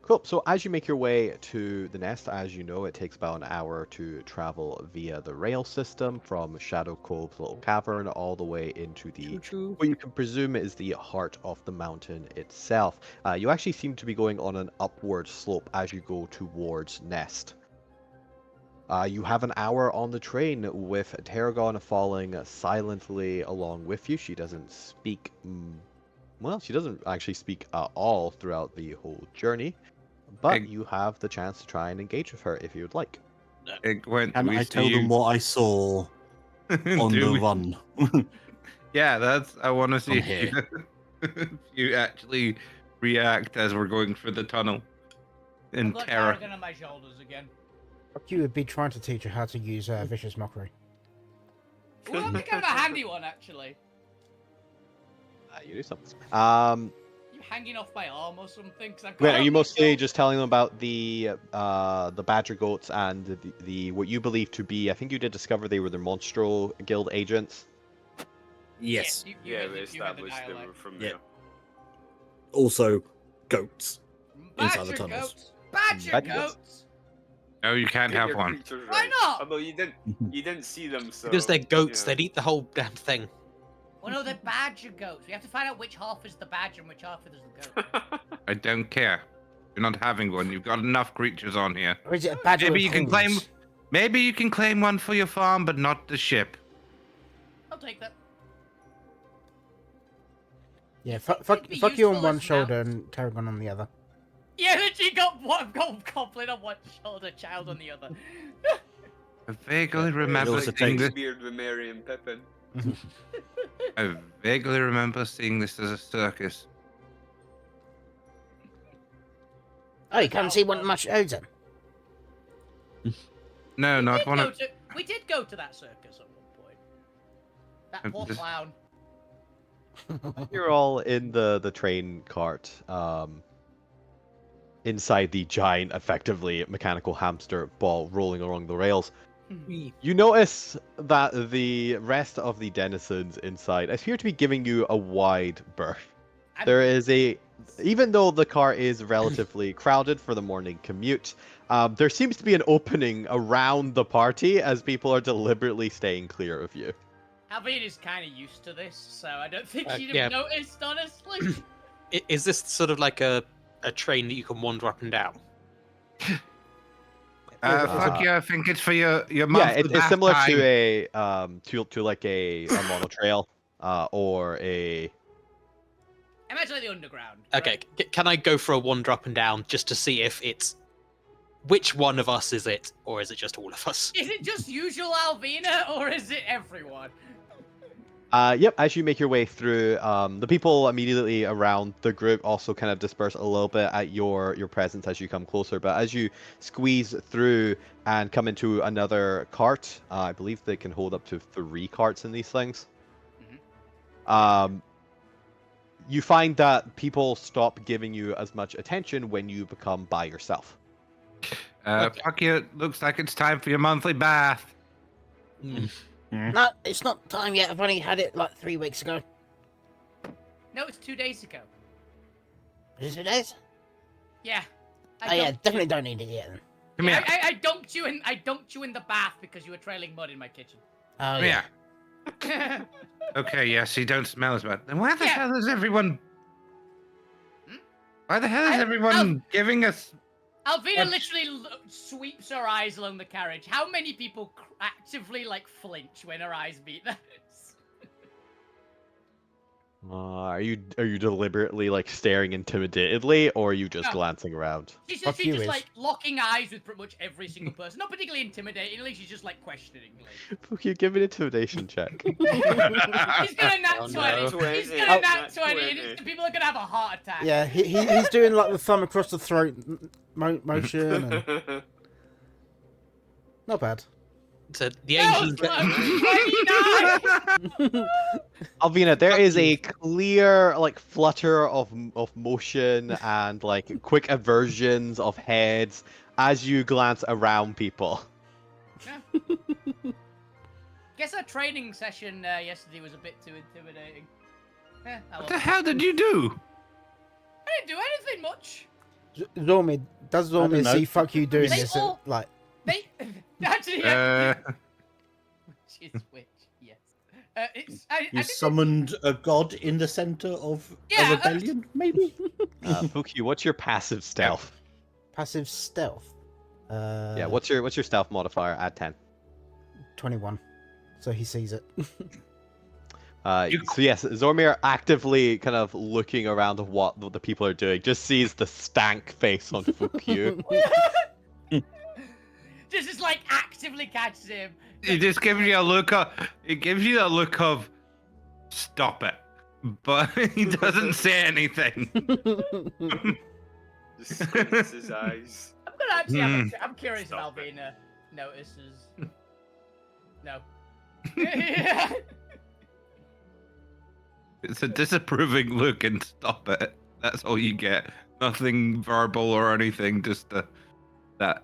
Cool. So as you make your way to the nest, as you know, it takes about an hour to travel via the rail system from Shadow Cove's little cavern all the way into the what you can presume is the heart of the mountain itself. You actually seem to be going on an upward slope as you go towards Nest. You have an hour on the train with Tarragon falling silently along with you. She doesn't speak. Well, she doesn't actually speak at all throughout the whole journey. But you have the chance to try and engage with her if you would like. And I tell them what I saw on the run. Yeah, I want to see From if you actually react as we're going through the tunnel in I've got terror. arrogant on my shoulders again. You would be trying to teach her how to use vicious mockery. Ooh, that'd be kind of a handy one, actually. You do something. You hanging off my arm or something? Cause I've Wait, got are you a- mostly just telling them about the badger goats and the what you believe to be? I think you did discover they were the Monstro Guild agents. Yes. You Yeah, had we the established they dialect. were from Yeah. there. Also, goats. Inside the Badger tunnels. goats! Badger Badger goats. goats! No, you can't Get have your one. creatures Why right. not? Although you didn't see them, so Because they're goats, you know. they'd eat the whole damn thing. Well, no, they're badger goats. We have to find out which half is the badger and which half is the goat. I don't care. You're not having one. You've got enough creatures on here. Or is it a badger Maybe with you can claim. horns? Maybe you can claim one for your farm, but not the ship. I'll take that. Yeah, It'd fuck be you on useful one as shoulder and Tarragon on the other. Yeah, literally got one goblin on one shoulder, child on the other. I vaguely remember also seeing takes- this. Beard with Mary and Pippin. I vaguely remember seeing this as a circus. Oh, you can't see one of my shows then? No, not one of. We did go to that circus at one point. That poor Just- clown. You're all in the train cart, inside the giant, effectively mechanical hamster ball rolling along the rails. You notice that the rest of the denizens inside appear to be giving you a wide berth. There is even though the car is relatively crowded for the morning commute, there seems to be an opening around the party as people are deliberately staying clear of you. Alvin is kind of used to this, so I don't think she'd yeah. have noticed, honestly. Is this sort of like a train that you can wander up and down? Fuck you! I think it's for your Yeah, monthly it's bath similar time. to a to like a monotrail or a. Imagine like the underground. Okay, right? can I go for a wander up and down just to see if it's which one of us is it, or is it just all of us? Is it just usual Alvina, or is it everyone? Yep, as you make your way through, the people immediately around the group also kind of disperse a little bit at your presence as you come closer. But as you squeeze through and come into another cart, I believe they can hold up to 3 carts in these things. You find that people stop giving you as much attention when you become by yourself. Okay. Fuck you. It looks like it's time for your monthly bath. No, it's not time yet. I've only had it like 3 weeks ago. No, it's 2 days ago. Is it days? Yeah. Oh yeah, definitely don't need it yet then. Come here. I dunked you in the bath because you were trailing mud in my kitchen. Oh Come yeah. here. Okay, yes, you don't smell as bad. Then why the Yeah. hell is everyone... Why the hell is I- everyone giving us... Alvina What? literally sweeps her eyes along the carriage. How many people actively like flinch when her eyes meet theirs? Are you deliberately like staring intimidatedly, or are you just No. glancing around? She's Fuck just, you, she's just Iz. like locking eyes with pretty much every single person. Not particularly intimidatingly, she's just like questioningly. Fuck you, give me an intimidation check. He's gonna nat Oh, 20. no. He's 20. gonna nat Nat 20, 20. and people are gonna have a heart attack. Yeah, he's doing like the thumb across the throat motion. And... Not bad. So the That Asian. was like 29! Alvina, there is a clear like flutter of motion and like quick aversions of heads as you glance around people. Guess our training session yesterday was a bit too intimidating. What the hell did you do? I didn't do anything much. Zormir, does don't Zormir know. see fuck you doing They this? all- Like, They actually, yeah. Which is which, yes. It's I You didn't- summoned a god in the center of Yeah, a rebellion, maybe? Fuki, what's your passive stealth? passive stealth. Yeah, what's your stealth modifier? Add 10. 21. So he sees it. So yes, Zormir actively kind of looking around at what the people are doing, just sees the stank face on Fukyu. Just is like actively catches him. It just gives you a look of... It gives you a look of... Stop it. But he doesn't say anything. Just squints his eyes. I'm gonna actually I'm curious if Stop it. Alvina notices. No. Yeah. It's a disapproving look and stop it. That's all you get. Nothing verbal or anything, just that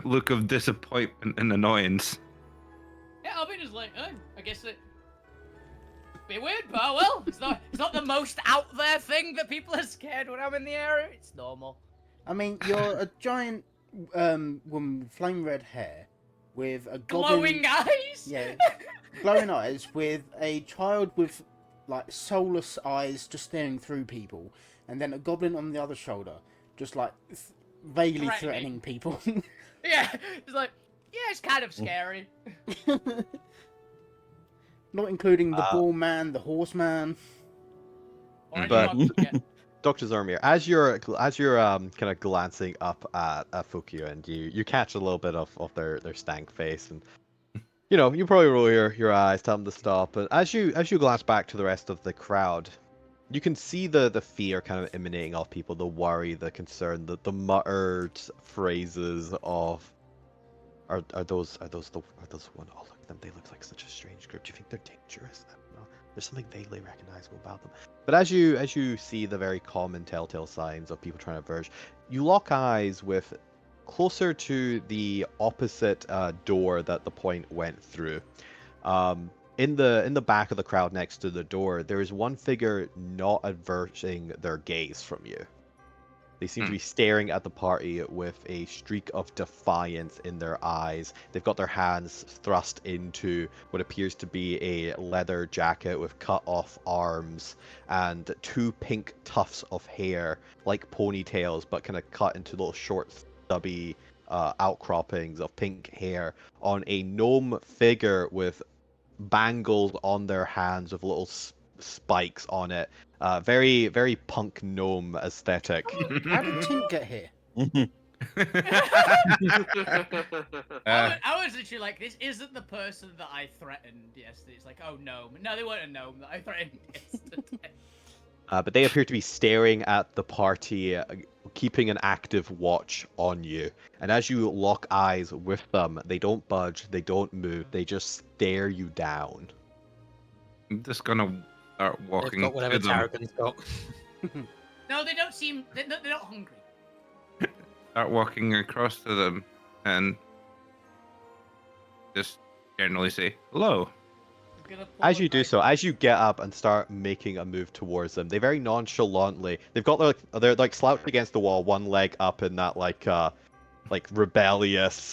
look of disappointment and annoyance. Yeah, Alvina's like, oh, I guess it. Bit weird, but oh well. It's not the most out there thing that people are scared when I'm in the area. It's normal. I mean, you're a giant woman with flame red hair with a goblin... Glowing eyes. Yeah, glowing eyes with a child with like soulless eyes just staring through people, and then a goblin on the other shoulder, just like vaguely Threatening. threatening people. Yeah, it's like, yeah, it's kind of scary. Not including the ball man, the horseman. Or But- anyone- yeah. Dr. Zormir, as you're kind of glancing up at Fukyu, and you catch a little bit of their stank face, and you probably roll your eyes, tell them to stop. But as you glance back to the rest of the crowd, you can see the fear kind of emanating off people, the worry, the concern, the muttered phrases of, are those one? Oh, look at them, they look like such a strange group. Do you think they're dangerous? I don't know. There's something vaguely recognizable about them. But as you see the very common telltale signs of people trying to verge, you lock eyes with closer to the opposite door that the point went through. In the back of the crowd next to the door, there is one figure not averting their gaze from you. They seem to be staring at the party with a streak of defiance in their eyes. They've got their hands thrust into what appears to be a leather jacket with cut off arms and 2 pink tufts of hair, like ponytails, but kind of cut into little short, stubby outcroppings of pink hair on a gnome figure with bangles on their hands with little spikes on it. Very, very punk gnome aesthetic. How did Tint get here? I was literally like, this isn't the person that I threatened yesterday. It's like, oh no, no, they weren't a gnome that I threatened yesterday. But they appear to be staring at the party, keeping an active watch on you. And as you lock eyes with them, they don't budge, they don't move, they just stare you down. I'm just gonna start They've walking got whatever to them. Tarragon's got. No, they don't seem. They're not hungry. Start walking across to them and just generally say hello. I'm gonna pull As them you do back. so, as you get up and start making a move towards them, they very nonchalantly, they've got they're like slouched against the wall, one leg up in that like rebellious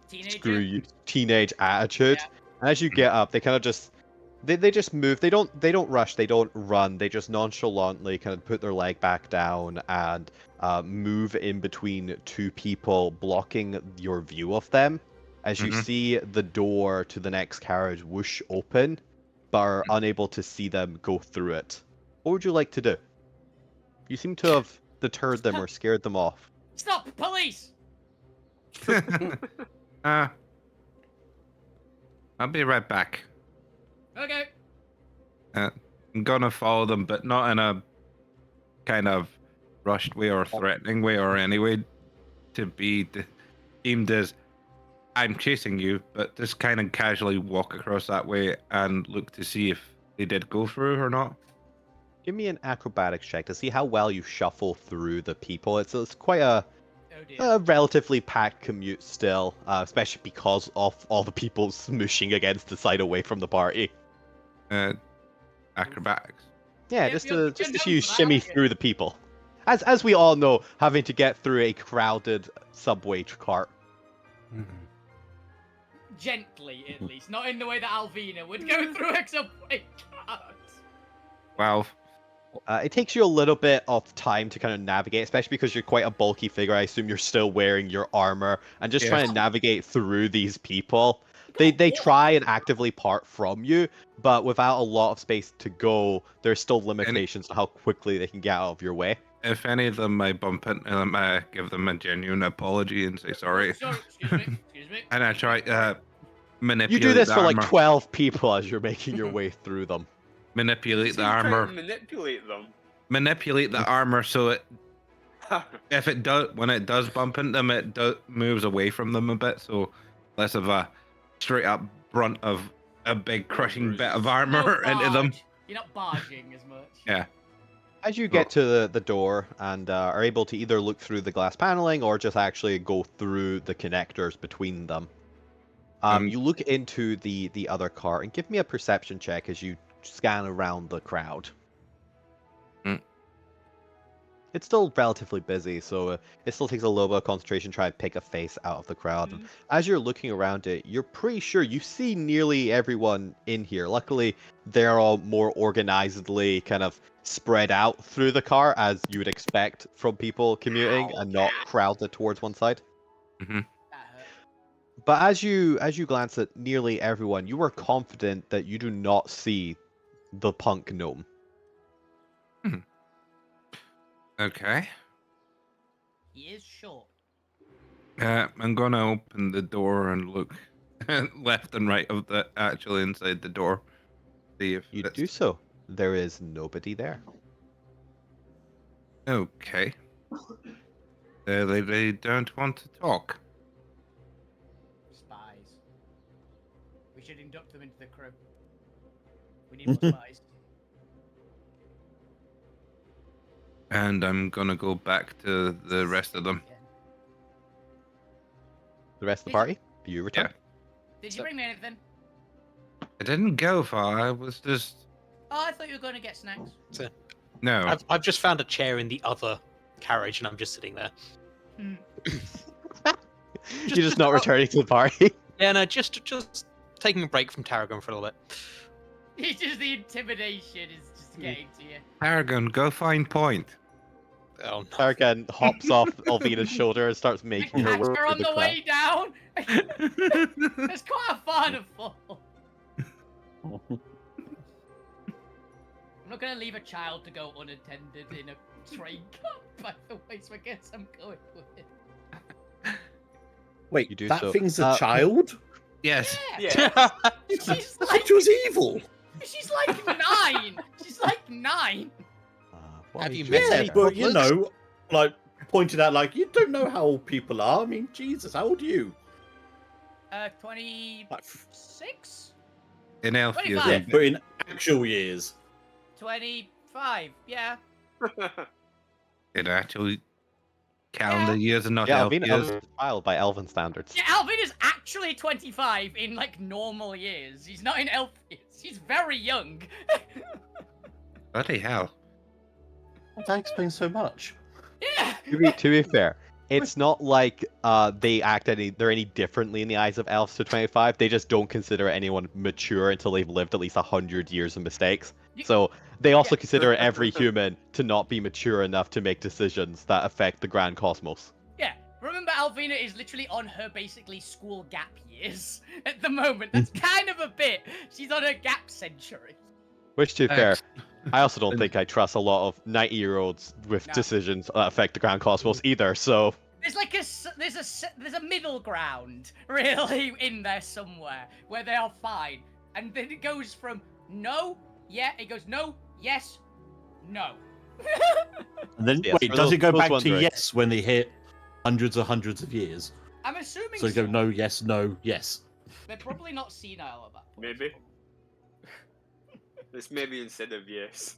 Teenager? screw you teenage attitude. Yeah. And as you get up, they kind of just they just move. They don't rush. They don't run. They just nonchalantly kind of put their leg back down and move in between two people, blocking your view of them. As you see the door to the next carriage whoosh open, but are unable to see them go through it. What would you like to do? You seem to have deterred them or scared them off. Stop, police! I'll be right back. Okay. I'm gonna follow them, but not in a kind of rushed way or threatening way or any way to be deemed as I'm chasing you, but just kind of casually walk across that way and look to see if they did go through or not. Give me an acrobatics check to see how well you shuffle through the people. It's quite a relatively packed commute still, especially because of all the people smooshing against the side away from the party. Acrobatics. Yeah, Yeah, just you're to known you for that, shimmy aren't you? through the people. As we all know, having to get through a crowded subway cart. Gently, at least. Not in the way that Alvina would go through a subway cart. 12. It takes you a little bit of time to kind of navigate, especially because you're quite a bulky figure. I assume you're still wearing your armor and just Yes. trying to navigate through these people. They try and actively part from you, but without a lot of space to go, there's still limitations to how quickly they can get out of your way. If any of them I bump into them, I give them a genuine apology and say sorry. Sorry, excuse me, excuse me. And I try manipulate You do this the for like armor. 12 people as you're making your way through them. Manipulate So the you're trying armor. to manipulate them. Manipulate the armor so it if it does when it does bump into them, it moves away from them a bit, so less of a straight up brunt of a big crushing bit of armor No into them. barge. You're not barging as much. Yeah. As you get to the door and are able to either look through the glass paneling or just actually go through the connectors between them, you look into the other car and give me a perception check as you scan around the crowd. It's still relatively busy, so it still takes a little bit of concentration to try and pick a face out of the crowd. And as you're looking around it, you're pretty sure you see nearly everyone in here. Luckily, they're all more organizedly kind of spread out through the car, as you would expect from people commuting, and not crowded towards one side. That hurt. But as you glance at nearly everyone, you are confident that you do not see the punk gnome. Okay. He is short. I'm gonna open the door and look left and right of the actually inside the door. See if You it's do so. There is nobody there. okay. They don't want to talk. Spies. We should induct them into the crew. We need more spies. And I'm gonna go back to the rest of them. The rest of the party? You return. Did you bring me anything? I didn't go far. I was just Oh, I thought you were going to get snacks. no. I've just found a chair in the other carriage and I'm just sitting there. You're just not returning to the party. Yeah, no, just taking a break from Tarragon for a little bit. It's just the intimidation is just getting to you. Paragon, go find Point. Oh no. Targan hops off Alvina's shoulder and starts making her way We're through on the the crowd. way down. It's quite far to fall. I'm not gonna leave a child to go unattended in a train car, by the way, so I guess I'm going with it. Wait, You do that so. thing's a child? Yes. Yeah. She's That like, was evil. she's like 9. She's like 9. What Have age you is met it? Yeah, any but you toddlers? know, like pointed out, like you don't know how old people are. I mean, Jesus, how old are you? 26? Like, In elf years. 25. yeah, but in actual years. 25, yeah. In actual calendar years and not Yeah, elf Alvina years. is a child by elven standards. Yeah, Alvin is actually 25 in like normal years. He's not in elf years. He's very young. Bloody hell. That explains so much. Yeah. To be fair, it's not like they're any differently in the eyes of elves to 25. They just don't consider anyone mature until they've lived at least 100 years of mistakes. So they also consider every human to not be mature enough to make decisions that affect the grand cosmos. Yeah. Remember, Alvina is literally on her basically school gap years at the moment. That's kind of a bit. She's on her gap century. Which, to be fair, Thanks. I also don't think I trust a lot of 90-year-olds with No. decisions that affect the grand cosmos either. So There's like there's a middle ground really in there somewhere where they are fine, and then it goes from no, yeah, it goes no, yes, no. And then, Yes, wait, for does it go those back to wondering. yes when they hit hundreds of years? I'm assuming So they go no, yes, no, yes. They're probably not senile at that point. Maybe. It's maybe instead of yes.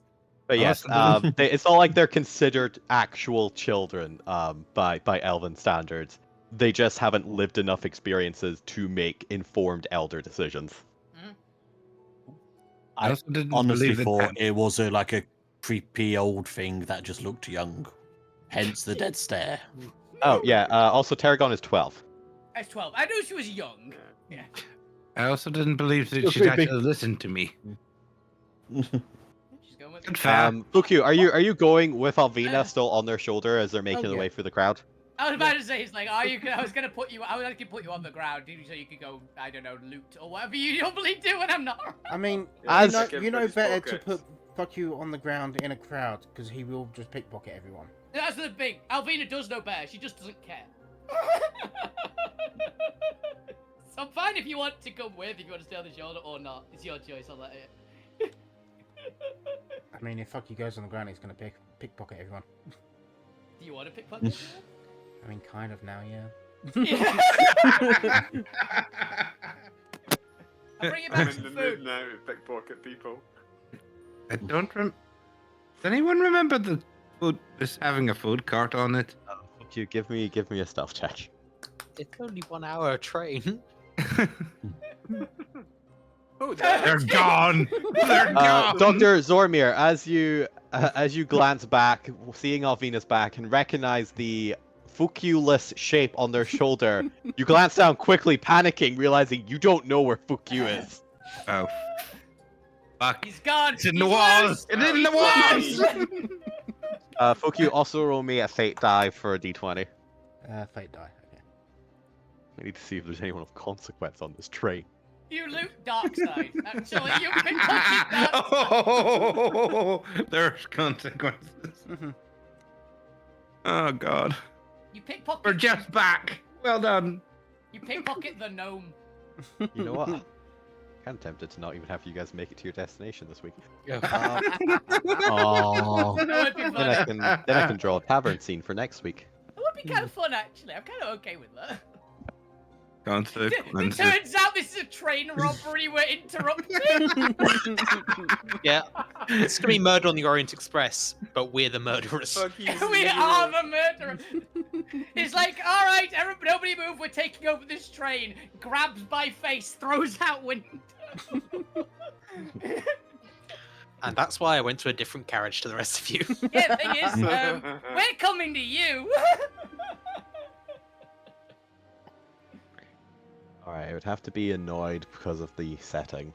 But yes, Awesome. it's not like they're considered actual children by elven standards. They just haven't lived enough experiences to make informed elder decisions. I also didn't Honestly believe thought that. it was like a creepy old thing that just looked young. Hence the dead stare. Oh yeah. Also, Tarragon is 12. I was 12. I knew she was young. Yeah. I also didn't believe that You're she'd creepy. actually listen to me. She's going with Good fair. Fuku, are you going with Alvina still on their shoulder as they're making their yeah. way through the crowd? I was about to say, it's like, I was gonna put you on the ground so you could go, I don't know, loot or whatever you normally do when I'm not. I mean, Yeah, As- check him you for know his better to pockets. put fuck you on the ground in a crowd because he will just pickpocket everyone. That's the thing. Alvina does know better. She just doesn't care. So I'm fine if you want to come with, if you want to stay on the shoulder or not. It's your choice. I'll let it. I mean, if fuck you goes on the ground, he's gonna pickpocket everyone. Do you want to pickpocket? I mean, kind of now, yeah. Yeah. I'll bring you I'm back in the some mood food. now to pickpocket people. I don't Does anyone remember the food? This having a food cart on it? Fuku, give me a stealth check. It's only 1 hour train. Oh, They're gone. They're gone. Dr. Zormir, as you glance back, seeing Alvina's back, and recognize the Fuku-less shape on their shoulder, you glance down quickly, panicking, realizing you don't know where Fuku is. Oh. Fuck. He's gone. It's in the He's walls. loose. It's in the He's walls. loose. Fuku, also roll me a fate die for a d20. Fate die. Okay. I need to see if there's anyone of consequence on this train. You loot dark side. Actually, you pickpocket dark side. Oh, there's consequences. Mhm. Oh god. You pickpocket. We're just back. Well done. You pickpocket the gnome. You know what? I'm kind of tempted to not even have you guys make it to your destination this week. Oh, That would be fun. Then I can draw a tavern scene for next week. That would be kind of fun, actually. I'm kind of okay with that. It Consequences. turns out this is a train robbery. We're interrupting. Yeah. It's gonna be Murder on the Orient Express, but we're the murderers. Fuck you. We are the murderer. It's like, all right, nobody move. We're taking over this train. Grabs my face, throws out window. And that's why I went to a different carriage to the rest of you. Yeah, the thing is, we're coming to you. Alright, I would have to be annoyed because of the setting.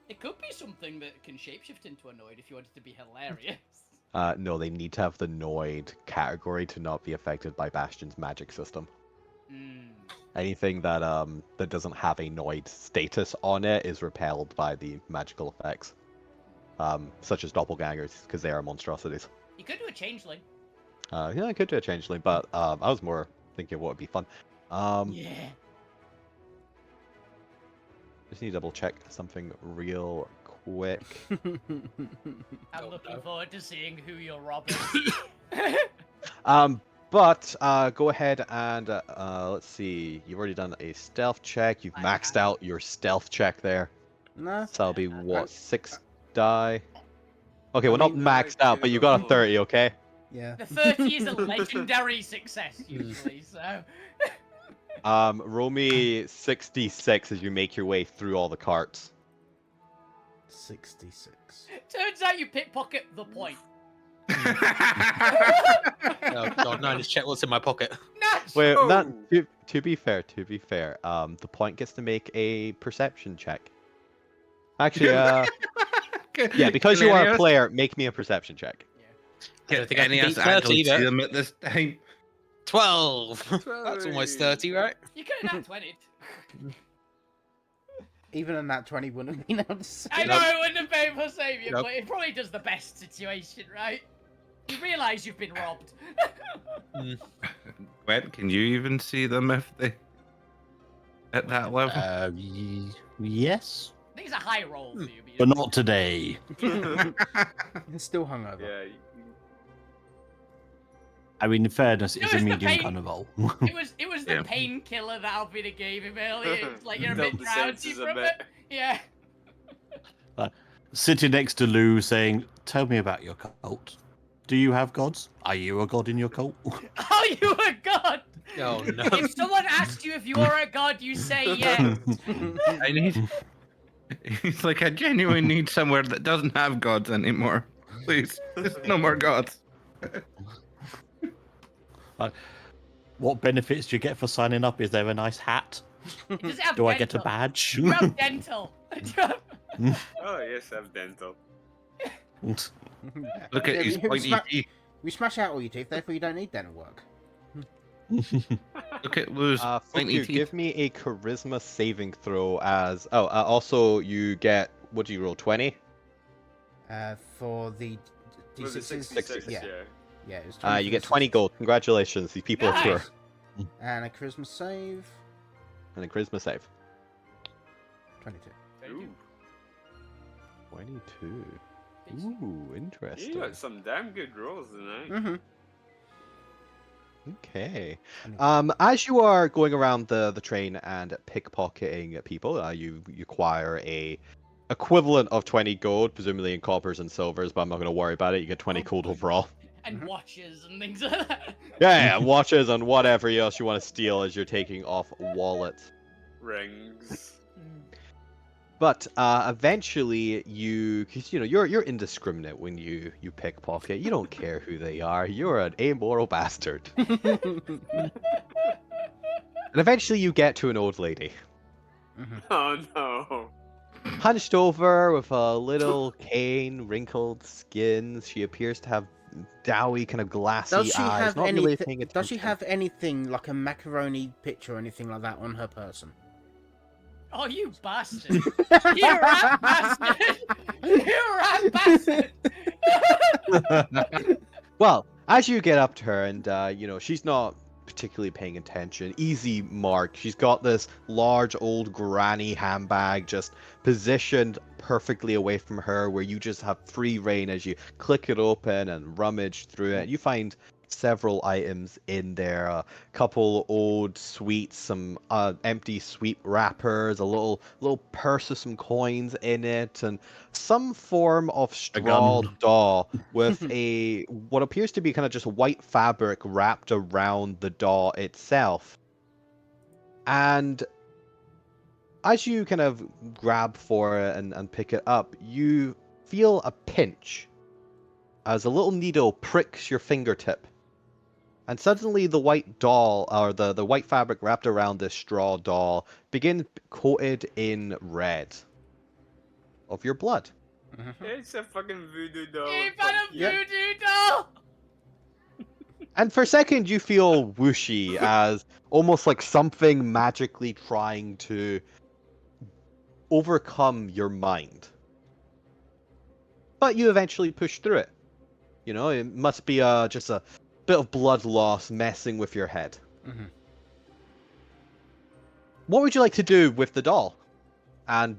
It could be something that can shapeshift into a Noid if you want it to be hilarious. No, they need to have the Noid category to not be affected by Bastion's magic system. Mm. Anything that that doesn't have a Noid status on it is repelled by the magical effects. Such as doppelgangers, because they are monstrosities. You could do a changeling. Yeah, I could do a changeling, but I was more thinking what would be fun. Yeah. Just need to double check something real quick. I'm looking forward to seeing who you're robbing. But go ahead and let's see. You've already done a stealth check. You've maxed out your stealth check there. No. So that'll be what, 6 die? Okay, I well not mean, maxed out, but you got a 30, okay? Yeah. The 30 is a legendary success usually, so. Roll me 66 as you make your way through all the carts. 66. Turns out you pickpocket the point. Oh god, no, I just check what's in my pocket. Nuts! Wait, Oh. not to be fair, the point gets to make a perception check. Actually, yeah, because you are a player, make me a perception check. I don't think I can Any beat us adults 30, see but them at this time? 12. That's almost 30, right? You could have 20. Even in that 20 wouldn't have been able to say. I know it wouldn't have been for savior, Nope. but it probably does the best situation, right? You realise you've been robbed. Gwen, can you even see them if they at that level? Yes, I think it's a high roll for you, but not today. It's still hungover. Yeah. I mean, in fairness, It it's a was the medium pain. carnival. It was the Yeah. painkiller that Alvina gave him earlier. It's like you're a Dulled bit the drowsy senses a from bit. it. Yeah. Sitting next to Lou saying, "Tell me about your cult. Do you have gods? Are you a god in your cult?" Oh, you a god! Oh no. If someone asked you if you are a god, you say yes. I need. He's like, I genuinely need somewhere that doesn't have gods anymore. Please, there's no more gods. What benefits do you get for signing up? Is there a nice hat? Does it have Do I get a dental? badge? You have dental. Oh yes, I have dental. Look at his Yeah, pointy teeth. We smash out all your teeth, therefore you don't need dental work. Look at Lou's pointy Fuku, teeth. give me a charisma saving throw as... Oh, also you get... What do you roll, 20? For the Was it D6s, 66? yeah, Yeah. yeah, it was 20 You for get the 20 D6s. gold. Congratulations, these people are poor. Nice. And a charisma save, And a charisma save. 22. Ooh, 22. It's- Ooh, interesting. you got some damn good rolls tonight. Mm-hmm. Okay. As you are going around the train and pickpocketing people, you acquire a equivalent of 20 gold, presumably in coppers and silvers, but I'm not going to worry about it. You get 20 gold overall. And watches and things like that. Yeah, watches and whatever else you want to steal as you're taking off wallets. Rings. But eventually, because you're indiscriminate when you pickpocket. You don't care who they are. You're an amoral bastard. And eventually, you get to an old lady, Oh no. hunched over with a little cane, wrinkled skin. She appears to have doughy, kind of glassy Does she eyes. have Not really anything? paying Does she attention. have anything like a macaroni picture or anything like that on her person? Oh, you bastard! You rat bastard! You rat bastard! Well, as you get up to her, and she's not particularly paying attention. Easy mark. She's got this large old granny handbag just positioned perfectly away from her, where you just have free reign as you click it open and rummage through it. You find several items in there, a couple old sweets, some empty sweet wrappers, a little purse with some coins in it, and some form of straw gun. doll with a what appears to be kind of just white fabric wrapped around the doll itself. And as you kind of grab for it and pick it up, you feel a pinch as a little needle pricks your fingertip. And suddenly the white doll, or the white fabric wrapped around this straw doll, begins coated in red of your blood. It's a fucking voodoo doll. You found a Fuck you. voodoo doll! And for a second you feel whooshy as almost like something magically trying to overcome your mind. But you eventually push through it. It must be just a bit of blood loss messing with your head. what would you like to do with the doll? And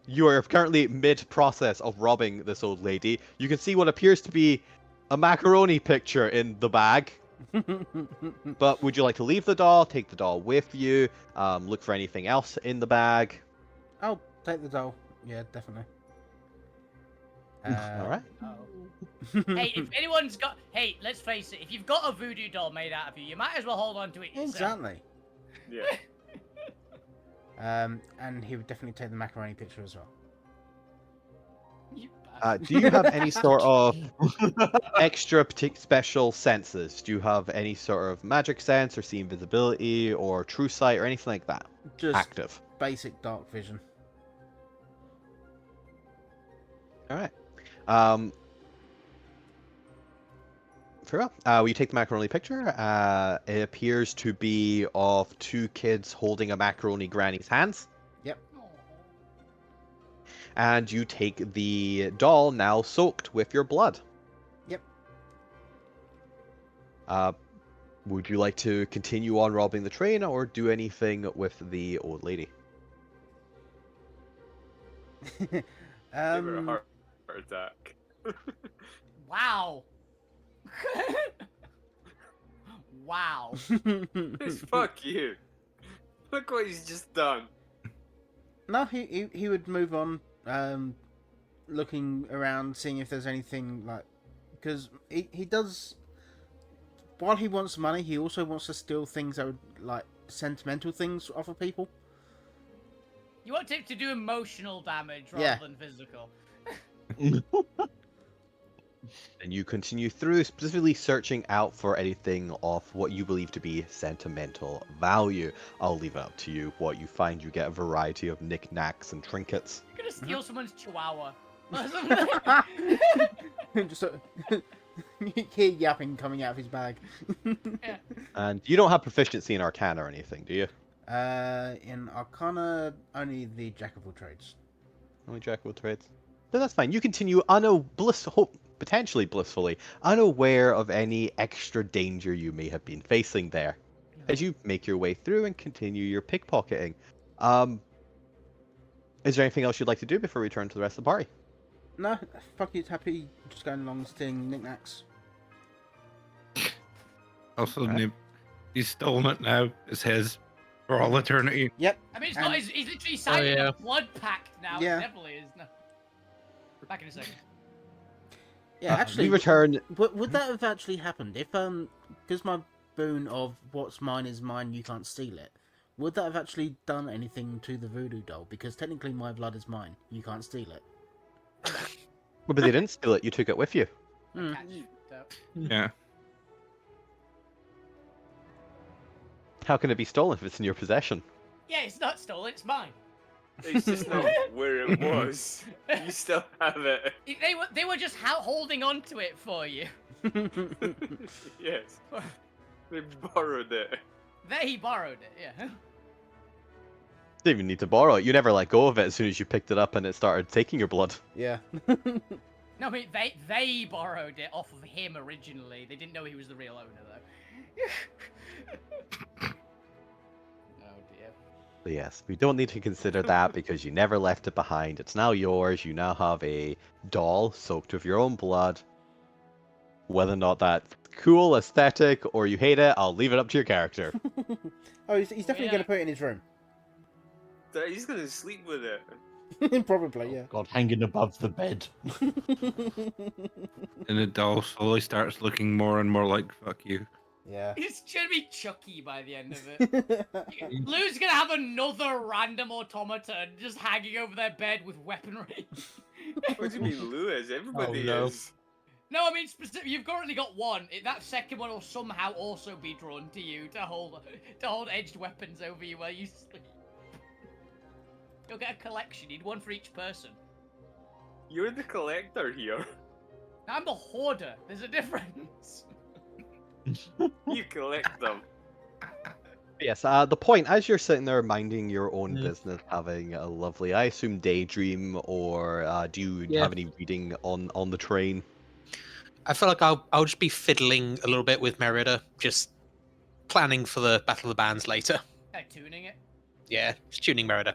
you are currently mid-process of robbing this old lady. You can see what appears to be a macaroni picture in the bag. But would you like to leave the doll, take the doll with you, look for anything else in the bag? I'll take the doll. Yeah, definitely. All right. Hey, if anyone's got, hey, let's face it, if you've got a voodoo doll made out of you might as well hold on to it yourself. Exactly. Yeah. And he would definitely take the macaroni picture as well. You bastard. Do you have any sort of extra special senses? Do you have any sort of magic sense or see invisibility or true sight or anything like that? Just Active. basic dark vision. All right. Very well. Will you take the macaroni picture? It appears to be of two kids holding a macaroni granny's hands. And you take the doll now soaked with your blood. Yep. Would you like to continue on robbing the train or do anything with the old lady? Give her a heart attack. Wow. Wow. Just fuck you. Look what he's just done. No, he would move on, looking around, seeing if there's anything like, because he does. While he wants money, he also wants to steal things that would like sentimental things off of people. You want it to do emotional damage rather Yeah. than physical. And you continue through, specifically searching out for anything of what you believe to be sentimental value. I'll leave it up to you. What you find, you get a variety of knickknacks and trinkets. You're gonna steal someone's chihuahua. Just you hear yapping coming out of his bag. And you don't have proficiency in Arcana or anything, do you? In Arcana, only the Jack of all trades. Only Jack of all trades. No, that's fine. You continue potentially blissfully unaware of any extra danger you may have been facing there, as you make your way through and continue your pickpocketing. Is there anything else you'd like to do before we turn to the rest of the party? No, fuck you, happy just going along stealing knickknacks. Also, Alright. he's stolen it now. It's his for all eternity. Yep. I mean, it's And- not. He's literally signing yeah. a blood pact now. Yeah. It definitely is. No. Back in a second. Yeah, actually, we return. would that have actually happened if because my boon of what's mine is mine, you can't steal it? Would that have actually done anything to the voodoo doll? Because technically, my blood is mine, you can't steal it. Well, but they didn't steal it. You took it with you. Hmm. Catch, so. Yeah. How can it be stolen if it's in your possession? Yeah, it's not stolen. It's mine. It's just not where it was. You still have it. They were just holding on to it for you. Yes. They borrowed it. He borrowed it. Yeah. Didn't even need to borrow it. You never let go of it as soon as you picked it up and it started taking your blood. Yeah. No, I mean they borrowed it off of him originally. They didn't know he was the real owner though. Oh dear. But yes, we don't need to consider that because you never left it behind. It's now yours. You now have a doll soaked with your own blood. Whether or not that's cool, aesthetic, or you hate it, I'll leave it up to your character. Oh, he's definitely Yeah. going to put it in his room. He's gonna sleep with it. Probably, yeah. God, hanging above the bed. And the doll slowly starts looking more and more like fuck you. Yeah. It's gonna be Chucky by the end of it. Lou's gonna have another random automaton just hanging over their bed with weaponry. What do you mean, Lewis? Everybody no. is. No, I mean specific. You've currently got one. That second one will somehow also be drawn to you to hold edged weapons over you while you sleep. You'll get a collection. You'd one for each person. You're the collector here. I'm the hoarder. There's a difference. You collect them. Yes, the point, as you're sitting there minding your own Yeah. business, having a lovely, I assume, daydream, or do you Yeah. have any reading on the train? I feel like I'll just be fiddling a little bit with Merida, just planning for the Battle of the Bands later. Tuning it. Yeah, it's tuning Merida.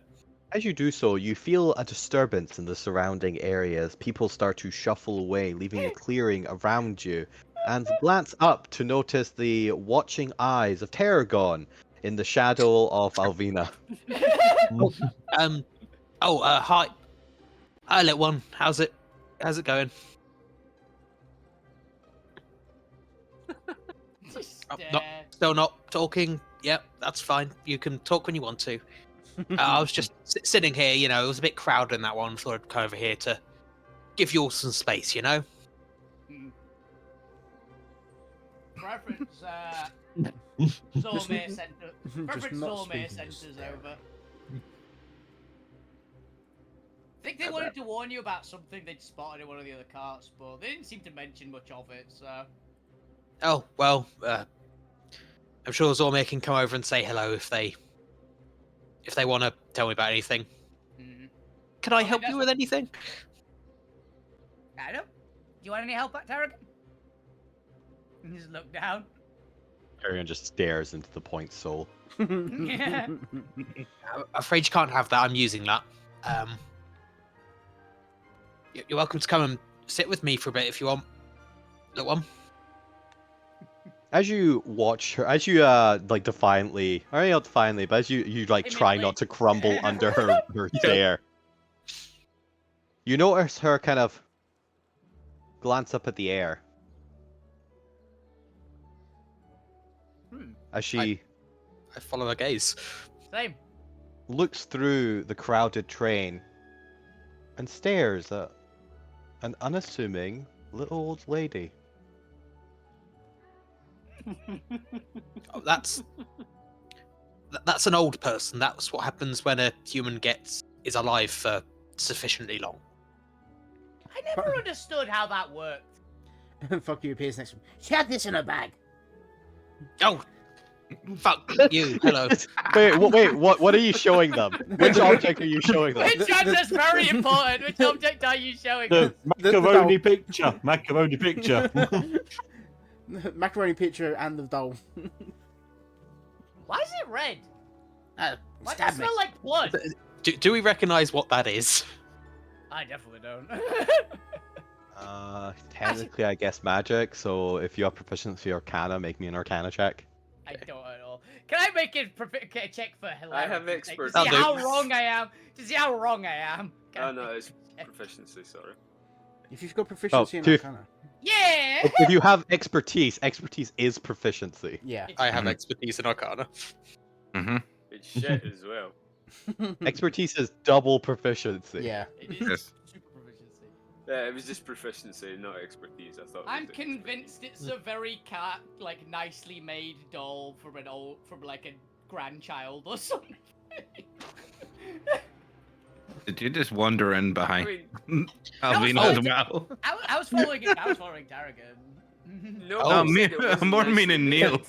As you do so, you feel a disturbance in the surrounding areas. People start to shuffle away, leaving a clearing around you, and glance up to notice the watching eyes of Tarragon in the shadow of Alvina. Hi. Hi, little one. How's it going? Just Still not talking? Yep, that's fine. You can talk when you want to. I was just sitting here, it was a bit crowded in that one. Thought I'd come over here to give you all some space, Preference, Soulmate Center. Preference not Soulmate speaking, Center's just over. I think they wanted to warn you about something they'd spotted in one of the other carts, but they didn't seem to mention much of it, so... Oh, well, I'm sure Zormir can come over and say hello if they want to tell me about anything. Mm. Can I help you with anything? Adam? Do you want any help at Tarragon? And just look down. Tarragon just stares into the point soul. Yeah. I'm afraid you can't have that. I'm using that. You're welcome to come and sit with me for a bit if you want. Little one. As you watch her, as you defiantly, or not defiantly, but as you try Timidly. not to crumble under her stare, you notice her kind of glance up at the air as she I follow her gaze. Same. looks through the crowded train and stares at an unassuming little old lady. Oh, that's an old person. That's what happens when a human is alive for sufficiently long. I never understood how that worked. Fuck you appears next to him. She had this in her bag. Oh, fuck you. Hello. Wait, what are you showing them? Which object are you showing them? Which that's very important. Which object are you showing us? The macaroni picture. Macaroni picture. Macaroni picture and the doll. Why is it red? Why does it Stab me. smell like blood? Do we recognize what that is? I definitely don't. Technically, I guess magic. So if you have proficiency Arcana, make me an Arcana check. I don't at all. Can I make a check for hilarity? I have To expert. see how wrong I am. To see how wrong I am. Can I Oh no, make it's a check? proficiency. Sorry. If you've got proficiency in two- Arcana. Yeah. If you have expertise is proficiency. Yeah. I have Mhm. expertise in Arcana. Mm-hmm. It's shit as well. Expertise is double proficiency. Yeah. It is Yes. super proficiency. Yeah, it was just proficiency, not expertise. I thought. it I'm was convinced it's a very nicely made doll from like a grandchild or something. Did you just wander in I behind mean, Alvina Oh, as well? I was following it. I was following Tarragon. no. Oh, I me- said it wasn't I'm more nicely meaning made.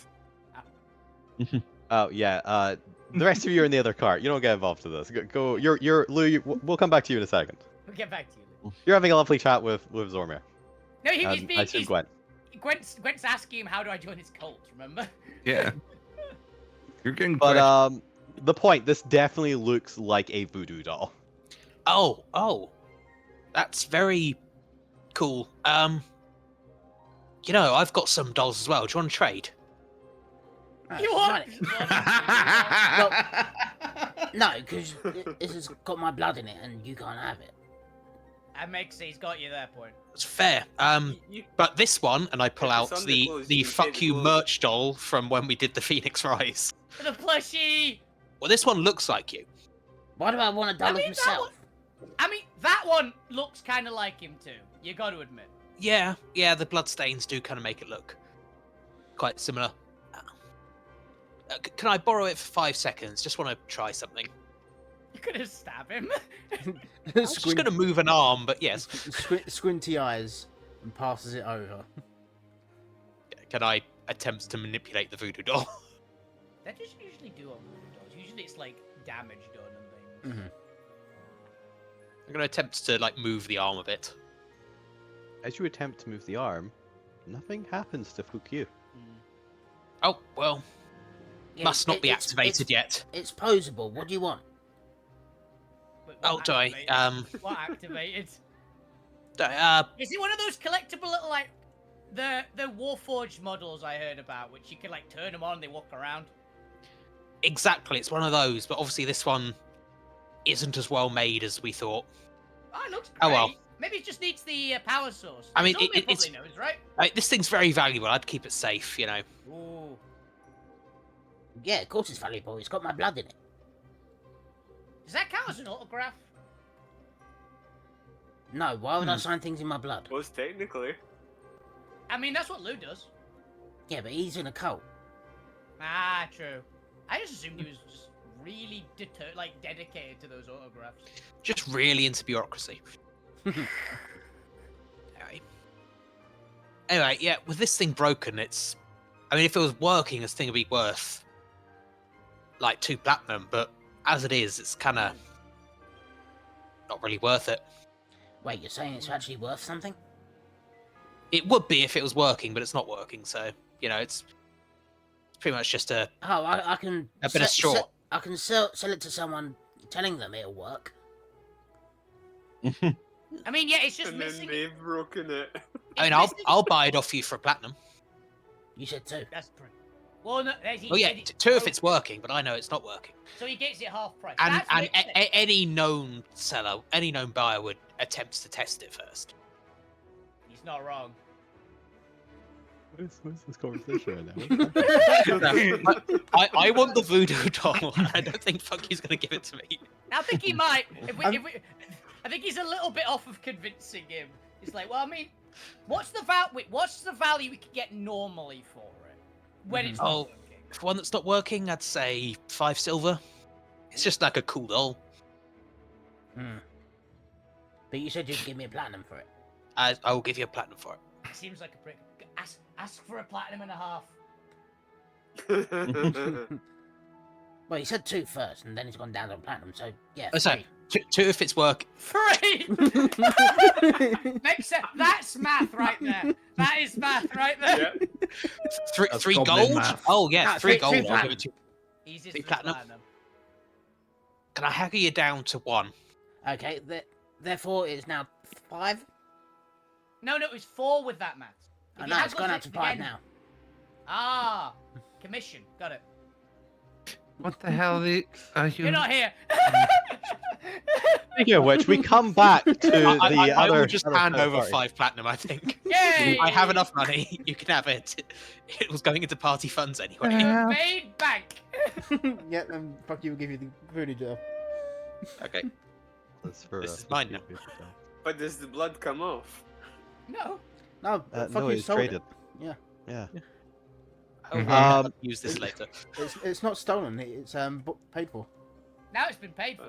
Neil. Oh yeah. The rest of you are in the other cart. You don't get involved in this. Go. You're Lou. We'll come back to you in a second. We'll get back to you. Lou. You're having a lovely chat with Zormir. No, he's I being. assume Gwen. Gwent's asking him, how do I join his cult, remember? Yeah. You're getting But the point. This definitely looks like a voodoo doll. Oh, that's very cool. I've got some dolls as well. Do you want to trade? You want? No, because this has got my blood in it, and you can't have it. That makes he's got you there, point. It's fair. But this one, and I pull If out it's on the clothes, the you can fuck take the you clothes. merch doll from when we did the Phoenix Rise. The plushie. Well, this one looks like you. Why do I want a doll of that myself? that one looks kind of like him too. You got to admit. Yeah, the bloodstains do kind of make it look quite similar. Can I borrow it for 5 seconds? Just want to try something. You could have stabbed him. I was just going to move an arm, but yes. Squinty eyes and passes it over. Can I attempt to manipulate the voodoo doll? That doesn't usually do on voodoo dolls. Usually it's like damage done and things. I'm going to attempt to move the arm a bit. As you attempt to move the arm, nothing happens to Fukyu. Oh, well. Must not be activated yet. It's posable. What do you want? Wait, Oh, what do I? activated? What activated? Is it one of those collectible little like the Warforged models I heard about, which you can like turn them on, they walk around? Exactly, it's one of those, but obviously this one isn't as well made as we thought. Oh, it looks great. Oh, well. Maybe it just needs the power source. I mean, Zolomir it's probably knows, right? this thing's very valuable. I'd keep it safe, you know. Ooh. Yeah, of course it's valuable. It's got my blood in it. Does that count as an autograph? No, why would I sign things in my blood? Most technically. I mean, that's what Lou does. Yeah, but he's in a cult. Ah, true. I just assumed he was just really dedicated to those autographs. Just really into bureaucracy. Anyway, yeah, with this thing broken, it's... I mean, if it was working, this thing would be worth, like, 2 platinum, but as it is, it's kind of not really worth it. Wait, you're saying it's actually worth something? It would be if it was working, but it's not working, so, you know, it's pretty much just a I can... bit of straw. I can sell it to someone telling them it'll work. I mean, yeah, it's just And then missing... they've broken it. I mean, I'll buy it off you for a platinum. You said 2. That's pretty... Well, no, Oh yeah, 2 if it's working, but I know it's not working. So he gets it half price. And That's and makes sense. any known seller, any known buyer would attempt to test it first. He's not wrong. What's this conversation right now? I want the voodoo doll. I don't think Funky's gonna give it to me. I think he might. I think he's a little bit off of convincing him. He's like, well, I mean, what's the value we could get normally for it when it's not working? For one that's not working, I'd say 5 silver. It's just like a cool doll. But you said you'd give me a platinum for it. I will give you a platinum for it. Seems like a prick. Ask for a platinum and a half. Well, you said 2 first, and then it's gone down to platinum, so yeah. Oh, sorry. 2 if it's work. 3! Makes sense. That's math right there. That is math right there. Yeah. 3 goblin gold? math. Oh, yeah, No, 3 three gold. I'll give platinum. it to you. Easy 3 as platinum. platinum. Can I haggle you down to 1? Okay, therefore it's now 5. No, it was 4 with that math. I know, it's gone up to 5 now. Ah, commission. Got it. What the hell are you? You're not here. Speaking of which, we come back to I other... will just other hand third over party. 5 platinum, I think. Yay! I have enough money. You can have it. It was going into party funds anyway. You made bank. Yeah, and fuck you, will give you the voodoo doll. Okay. That's for, This is mine now. But does the blood come off? No. No, fuck No, you, it's sold traded. it. Yeah. I'll use this later. It's not stolen. It's paid for. Now it's been paid for.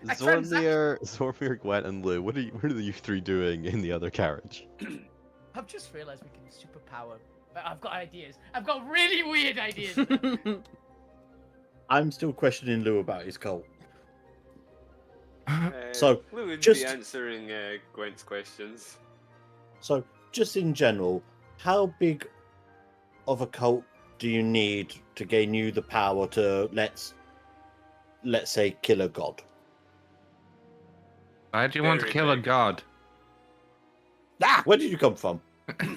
A Zormir, Gwent, and Lou, what are you 3 doing in the other carriage? I've just realised we can superpower. But I've got ideas. I've got really weird ideas. I'm still questioning Lou about his cult. Uh, So, we would just- be answering Gwent's questions. So, just in general, how big of a cult do you need to gain you the power to let's say kill a god? Why do you want to Very kill a big. god? Ah, where did you come from? He's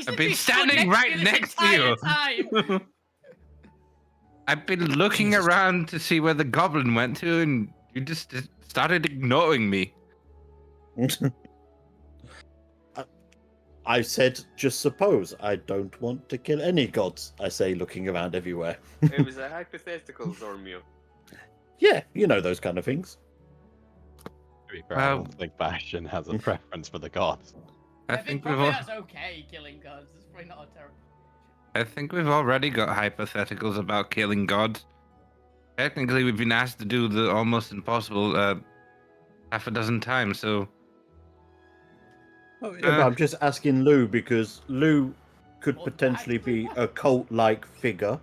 I've literally been stood standing right this next to you. entire time. I've been looking around to see where the goblin went to, and you just started ignoring me. I said, just suppose I don't want to kill any gods. I say, looking around everywhere. It was a hypothetical, Zormir. Yeah, you know those kind of things. To be fair, I Well- don't think Bastion has a preference for the gods. I think think probably we've that's okay, killing gods. It's probably not a terrible. I think we've already got hypotheticals about killing gods. Technically, we've been asked to do the almost impossible half a dozen times, so Oh, yeah, but I'm just asking Lou because Lou could Well, potentially actually- be a cult-like figure.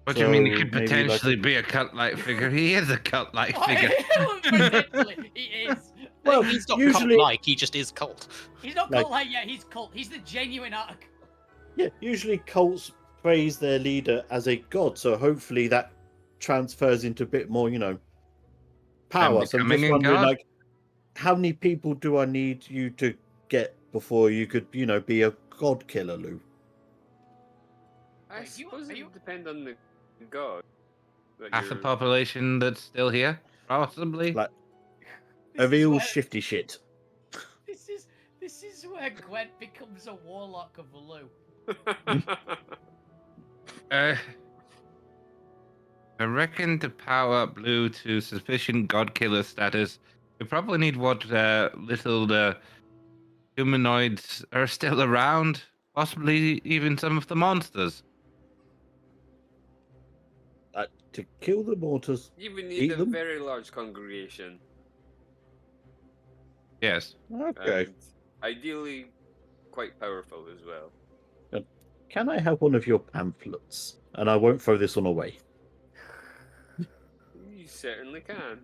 what do you mean he So could maybe, like- potentially be a cult-like figure? He is a cult-like Oh, figure. potentially, he is. Well, He's not usually- cult-like, he just is cult. He's not like- cult like, yeah, he's cult. He's the genuine arc. Yeah, usually cults praise their leader as a god, so hopefully that transfers into a bit more, power. So I'm becoming just a wondering, god? like, how many people do I need you to get before you could, be a god killer, Lou? I Wait, suppose are it you- would depend on the god. That Half the you're- population that's still here, possibly. Like, This a is real where- shifty shit. This is where Gwent becomes a warlock of Lou. Uh, I reckon to power up Blue to sufficient god killer status, we probably need what little humanoids are still around, possibly even some of the monsters. To kill them or to You would eat need a them? very large congregation. Yes. Okay. And ideally, quite powerful as well. Can I have one of your pamphlets? And I won't throw this one away. You certainly can.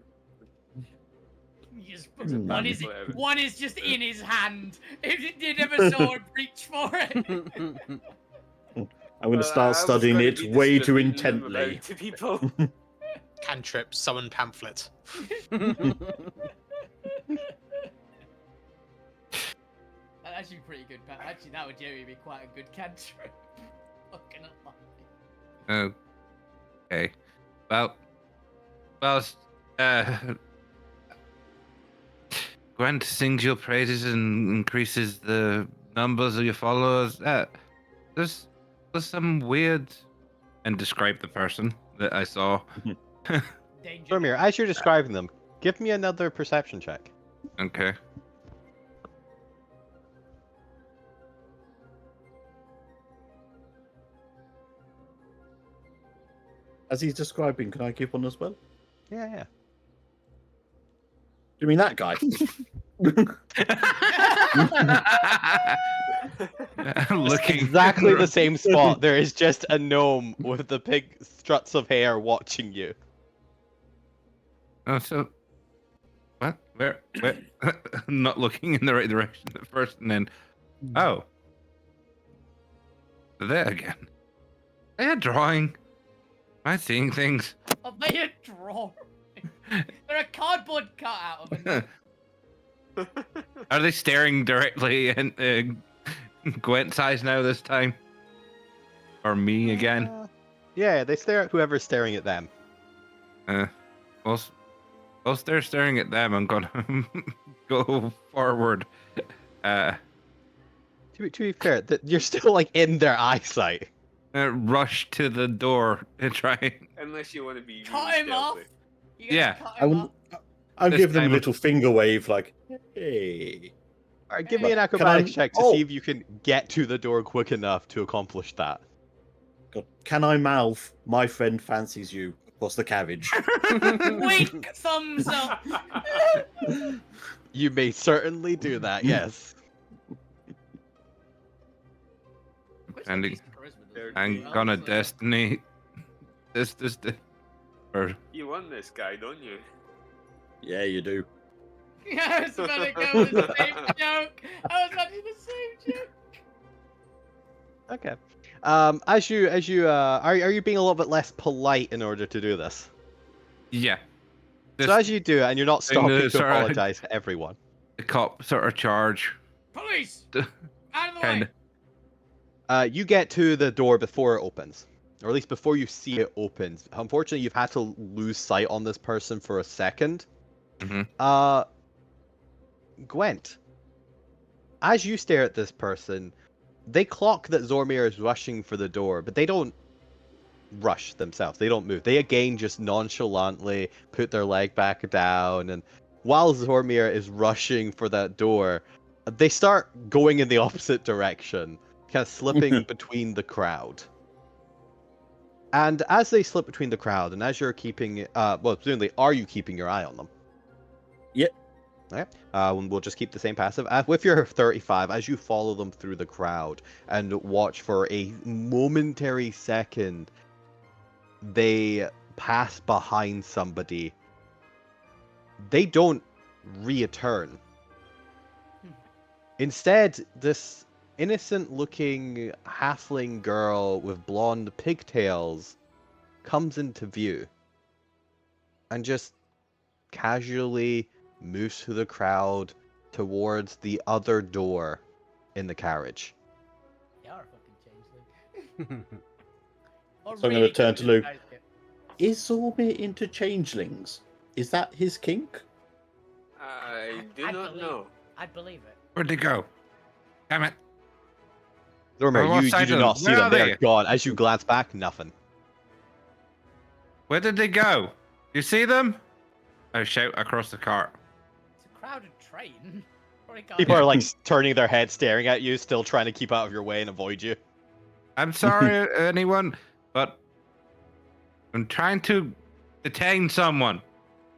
Just, Hmm. one is just in his hand. You never saw him reach for it. I'm going to Well, I start was studying gonna it be way too distributing them intently. about to people. Cantrip, summon pamphlet. That's actually pretty good. Actually, that would generally be quite a good cantrip. Fucking lie. Okay. Well, Gwent sings your praises and increases the numbers of your followers. There's some weird, and describe the person that I saw. Danger. Zormir, as you're describing them, give me another perception check. Okay. As he's describing, can I give one as well? Yeah, yeah. Do you mean that guy? Looking Exactly the same spot. There is just a gnome with the big struts of hair watching you. Oh, so what? Where? Not looking in the right direction at first, and then, oh, there again. Are you drawing? Am I seeing things? Are they a drawing? They're a cardboard cutout of a Are they staring directly at Gwent's eyes now this time? Or me again? Yeah, they stare at whoever's staring at them. Whilst they're staring at them, I'm gonna go forward. To be fair, you're still like in their eyesight. Rush to the door to try. Unless you want to be cut really him off. stealthy. You gotta Yeah. cut him off. I'll This give them a time- little finger wave, like, hey. Alright, give me an Can acrobatics I- check to oh. see if you can get to the door quick enough to accomplish that. God, can I mouth, my friend fancies you, across the carriage? Wink, thumbs up. You may certainly do that, yes. And Decent charisma, doesn't it? I'm Well, gonna so- destiny. This. Or You want this guy, don't you? Yeah, you do. Yeah, I was about to go with the same joke. I was about to do the same joke. Okay. As you are you being a little bit less polite in order to do this? yeah. So as you do it, and you're not thing stopping is, to sorry. apologize to everyone. The cop sort of charge. Police, The- out of the Kind way. of. You get to the door before it opens, or at least before you see it opens. Unfortunately, you've had to lose sight on this person for a second. Mhm. Gwent, as you stare at this person, they clock that Zormir is rushing for the door, but they don't rush themselves. They don't move. They again just nonchalantly put their leg back down, and while Zormir is rushing for that door, they start going in the opposite direction, kind of slipping between the crowd. And as they slip between the crowd, and as you're keeping, presumably, are you keeping your eye on them? Yep. Okay. We'll just keep the same passive. With your 35, as you follow them through the crowd and watch for a momentary second, they pass behind somebody. They don't return. Instead, this innocent-looking halfling girl with blonde pigtails comes into view and just casually moves through the crowd towards the other door in the carriage. You are a fucking changeling. Or So I'm gonna really turn good to Luke. disguise it. Is Zormir into changelings? Is that his kink? I do I'd not believe- know. I'd believe it. Where'd they go? Damn it. Zormir, I lost you sight do of not them. see Where them. are They they? are gone. As you glance back, nothing. Where did they go? You see them? I shout across the cart. It's a crowded train. Probably can't People Yeah. are like turning their heads, staring at you, still trying to keep out of your way and avoid you. I'm sorry, anyone, but I'm trying to detain someone.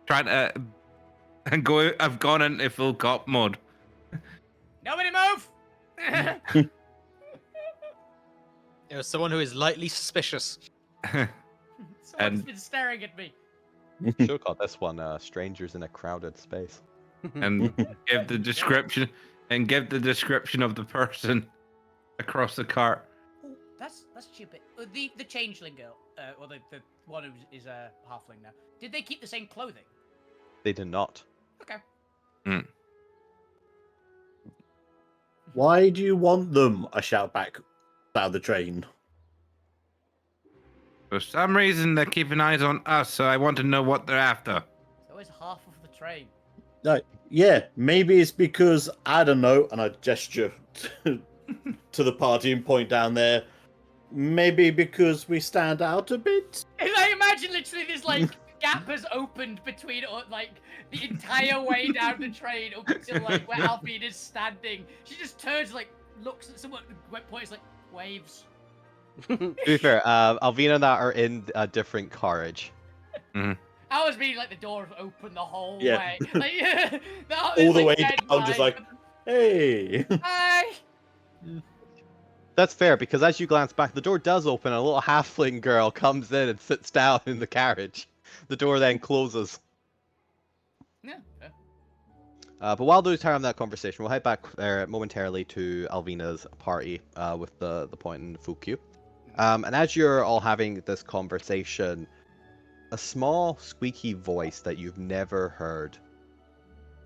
Trying to and go. I've gone into full cop mode. Nobody move! There was someone who is lightly suspicious. Someone's And- been staring at me. Should have called this one "Strangers in a Crowded Space." and give the description of the person across the cart. Oh, that's stupid. The changeling girl, or the one who is a halfling now. Did they keep the same clothing? They did not. Okay. Why do you want them? I shout back out of the train. For some reason, they're keeping eyes on us, so I want to know what they're after. It's always half of the train. Yeah, maybe it's because, I don't know, and I gesture to the party and point down there. Maybe because we stand out a bit? And I imagine literally this like gap has opened between like the entire way down the train up until like where Alfine is standing. She just turns like looks at someone points like waves. To be fair, Alvina and that are in a different carriage. I was meaning like the door open the whole Yeah. way. Like, All the way down, just like, hey. Hi. That's fair, because as you glance back, the door does open and a little halfling girl comes in and sits down in the carriage. The door then closes. Yeah. fair. But while those are having that conversation, we'll head back there momentarily to Alvina's party with the point in full queue. And as you're all having this conversation, a small squeaky voice that you've never heard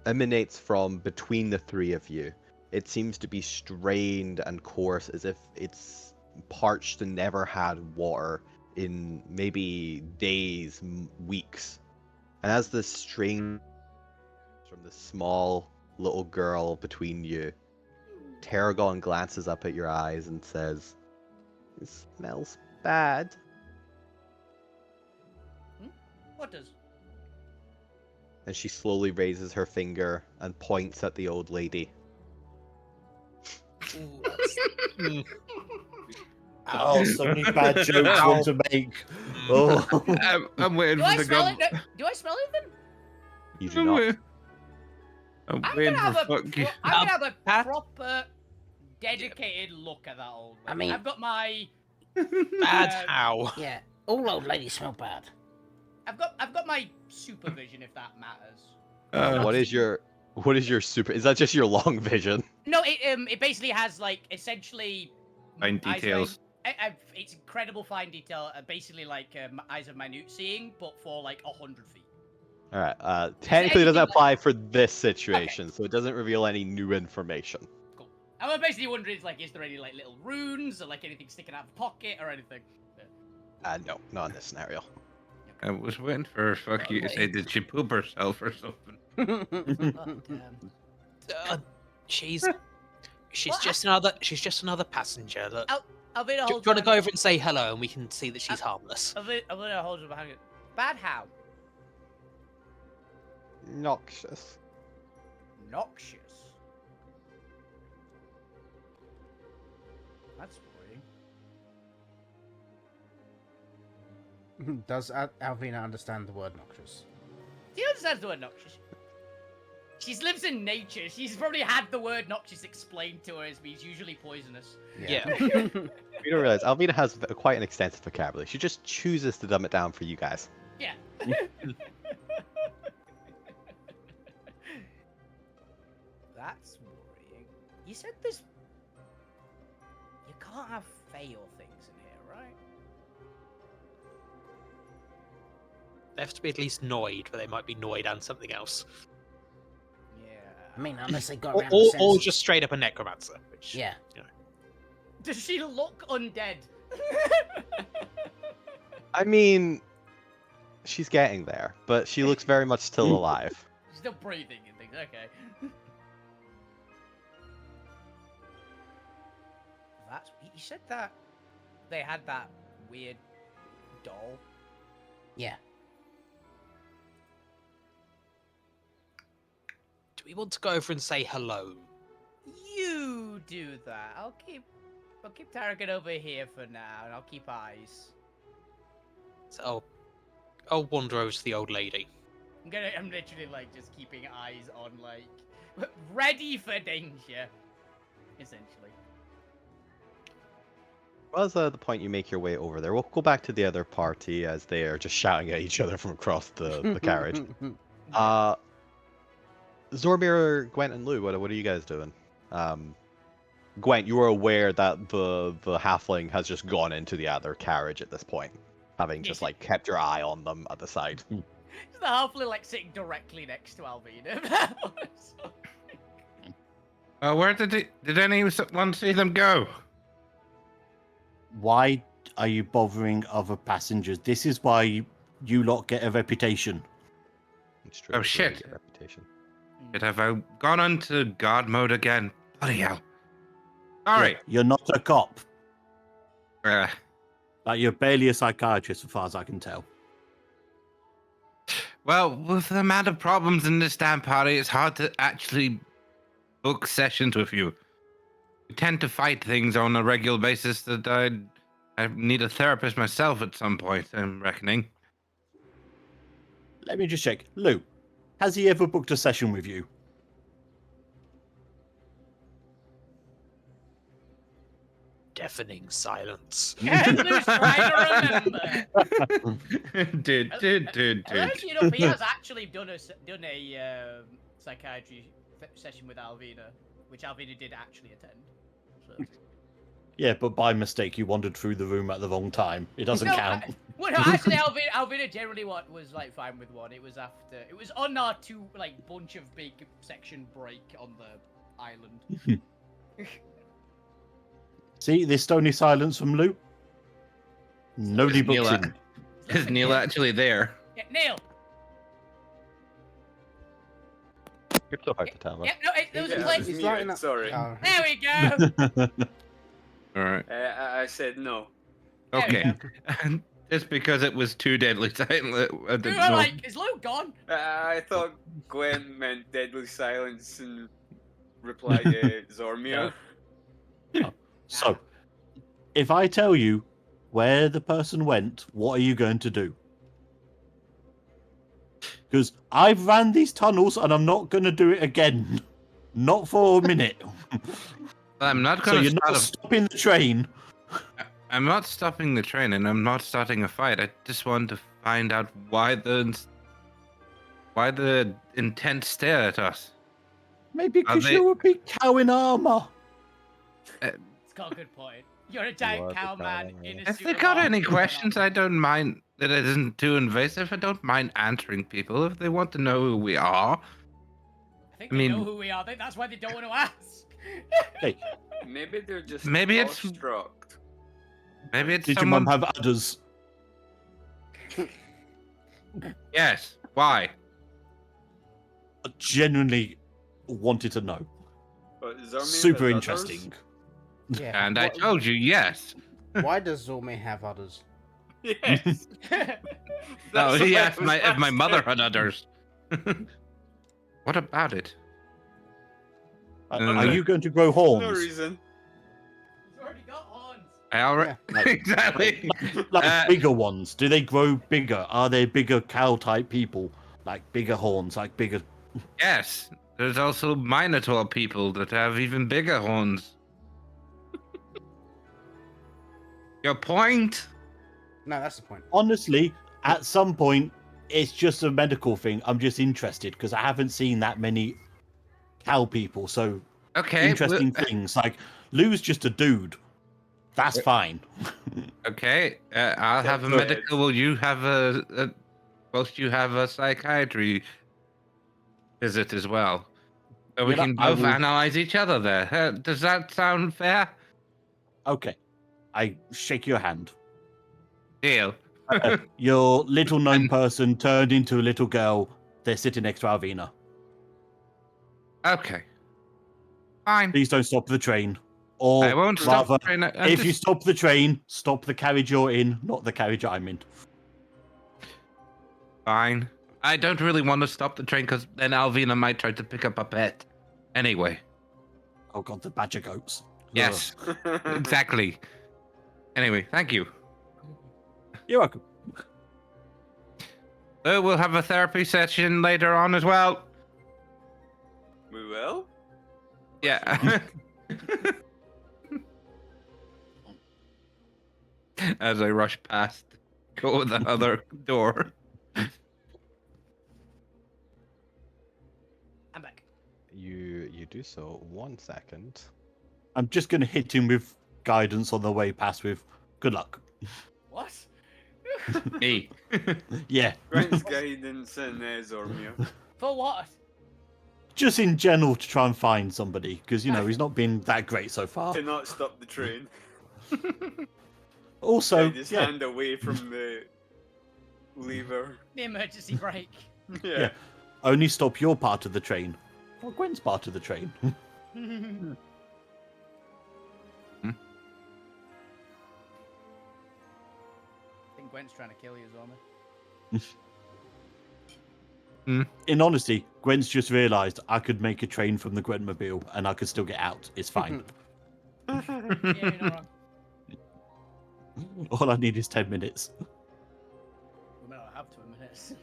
emanates from between the three of you. It seems to be strained and coarse, as if it's parched and never had water in maybe days, weeks. And as this strain from the small little girl between you, Tarragon glances up at your eyes and says, "It smells bad." What does? And she slowly raises her finger and points at the old lady. Ooh, that's... Oh, so many bad jokes I want to make. Oh. I'm waiting Do for I the smell gun. it? Do I smell anything? You do not. I'm I'm waiting gonna have for a fuck you. I'm gonna have a Huh? proper, dedicated look at that old lady. I mean- I've got my Bad how? Yeah, all old ladies smell bad. I've got my supervision if that matters. What is your super? Is that just your long vision? No, it basically has like essentially Fine eyes of details. it's incredible fine detail, basically like eyes of minute seeing, but for like 100 feet. All right. Technically, it doesn't anything like- apply for this situation, so it doesn't reveal any new information. Cool. I'm basically wondering, is there any like little runes or like anything sticking out of the pocket or anything? No, not in this scenario. I was waiting for fuck you to say, did she poop herself or something? Oh, damn. She's Well, just another passenger. Look. I'll be Do you want to go over and say hello, and we can see that she's harmless? I'm gonna hold her behind it. Bad how? Noxious. Noxious. That's worrying. Does Alvina understand the word noxious? Do you understand the word noxious? She lives in nature. She's probably had the word noxious explained to her as means usually poisonous. Yeah. You don't realize Alvina has quite an extensive vocabulary. She just chooses to dumb it down for you guys. Yeah. That's worrying. You said this can't have fail things in here, right? They have to be at least Noid, but they might be Noid and something else. Yeah. I mean, unless they got Or, around the sense. or just straight up a necromancer. Which, Yeah. Does she look undead? I mean, she's getting there, but she looks very much still alive. She's still breathing and things. Okay. That's. You said that they had that weird doll. Yeah. do we want to go over and say hello? You do that. I'll keep Tarragon over here for now, and I'll keep eyes. So I'll wander over to the old lady. I'm literally like just keeping eyes on like ready for danger, essentially. Well, that's the point you make your way over there. We'll go back to the other party as they are just shouting at each other from across the carriage. Zormir, Gwent, and Lou, what are you guys doing? Gwent, you are aware that the halfling has just gone into the other carriage at this point, having just like kept your eye on them at the side. Is the halfling like sitting directly next to Alvina? Where did anyone see them go? Why are you bothering other passengers? This is why you lot get a reputation. It's true, Oh, it's shit. your reputation. Have I gone into guard mode again? Bloody hell. Sorry. You're not a cop. Uh, Like, you're barely a psychiatrist, as far as I can tell. well, with the amount of problems in this damn party, it's hard to actually book sessions with you. We tend to fight things on a regular basis that I need a therapist myself at some point, I'm reckoning. Let me just check. Lou, has he ever booked a session with you? Deafening silence. Who's trying to remember? Dude. You know, he has actually done a psychiatry session with Alvina, which Alvina did actually attend. So. Yeah, but by mistake, you wandered through the room at the wrong time. It doesn't count. Well, no, actually, Alvina generally was like fine with one. It was on our bunch of big section break on the island. See this stony silence from Lou? Nobody Is Neil books in. Is Neil actually there? Yeah, Neil. You're so hard to tell. Yeah, no, there was a Yeah, place. it's He's muted, lighting up. sorry. Oh. There we go. All right. I said no. There we Okay. Just because it was too deadly silent, I We didn't were know. like, is Luke gone? I thought Gwen meant deadly silence and replied Zormir. So, if I tell you where the person went, what are you going to do? Because I've ran these tunnels and I'm not going to do it again. Not for a minute. I'm not So going you're to not stopping the train. I'm not stopping the train, and I'm not starting a fight. I just want to find out why the intense stare at us. Maybe Are because they- you're a big cow in armor. It's got a good point. You're a giant You are the cow man cow, in a If suit they of got armor. any questions, I don't mind that it isn't too invasive. I don't mind answering people if they want to know who we are. I think I they mean- know who we are. I think that's why they don't want to ask. Hey, Maybe they're just Maybe it's- awestruck. Maybe it's did your someone. mum have udders? Yes. Why? I genuinely wanted to know. But Zormir Super has interesting. Yeah. And I told you yes. Why does Zorme have others? others. Yes. No, That's he what I asked was if my mother asking. had others. What about it? Are you going to grow horns? No reason. He's already got horns. I already Yeah. exactly. Like bigger ones. Do they grow bigger? Are they bigger cow type people? Like bigger horns, like bigger. Yes. There's also Minotaur people that have even bigger horns. Your point? No, that's the point. Honestly, at some point, it's just a medical thing. I'm just interested because I haven't seen that many cow people. So Okay. interesting things. Like Lou's just a dude. That's fine. Okay, I'll have a Go ahead. medical. Will you have a both you have a psychiatry visit as well? So we You know, can I both will- analyze each other there. Does that sound fair? Okay. I shake your hand. Deal. Your little gnome And- person turned into a little girl. They're sitting next to Alvina. Okay. Fine. Please don't stop the train. Or I won't stop. rather, Trying to, if you stop the train, stop the carriage you're in, not the carriage I'm in. Fine. I don't really want to stop the train because then Alvina might try to pick up a pet. Anyway. Oh god, the badger goats. Yes. Exactly. Anyway, thank you. You're welcome. We'll have a therapy session later on as well. We will? Yeah. As I rush past, go the other door. I'm back. You do so. 1 second. I'm just going to hit him with guidance on the way past with good luck. What? Me. Yeah. Grant's guidance and Zormir. For what? Just in general to try and find somebody, because, he's not been that great so far. To not stop the train. Also, Take his yeah, hand away from the lever. The emergency brake. Yeah. only stop your part of the train. Or Gwen's part of the train. I think Gwen's trying to kill you, Zorma. In honesty, Gwen's just realised I could make a train from the Gwenmobile and I could still get out. It's fine. Yeah, you're not wrong. All I need is 10 minutes. We may not have 2 minutes.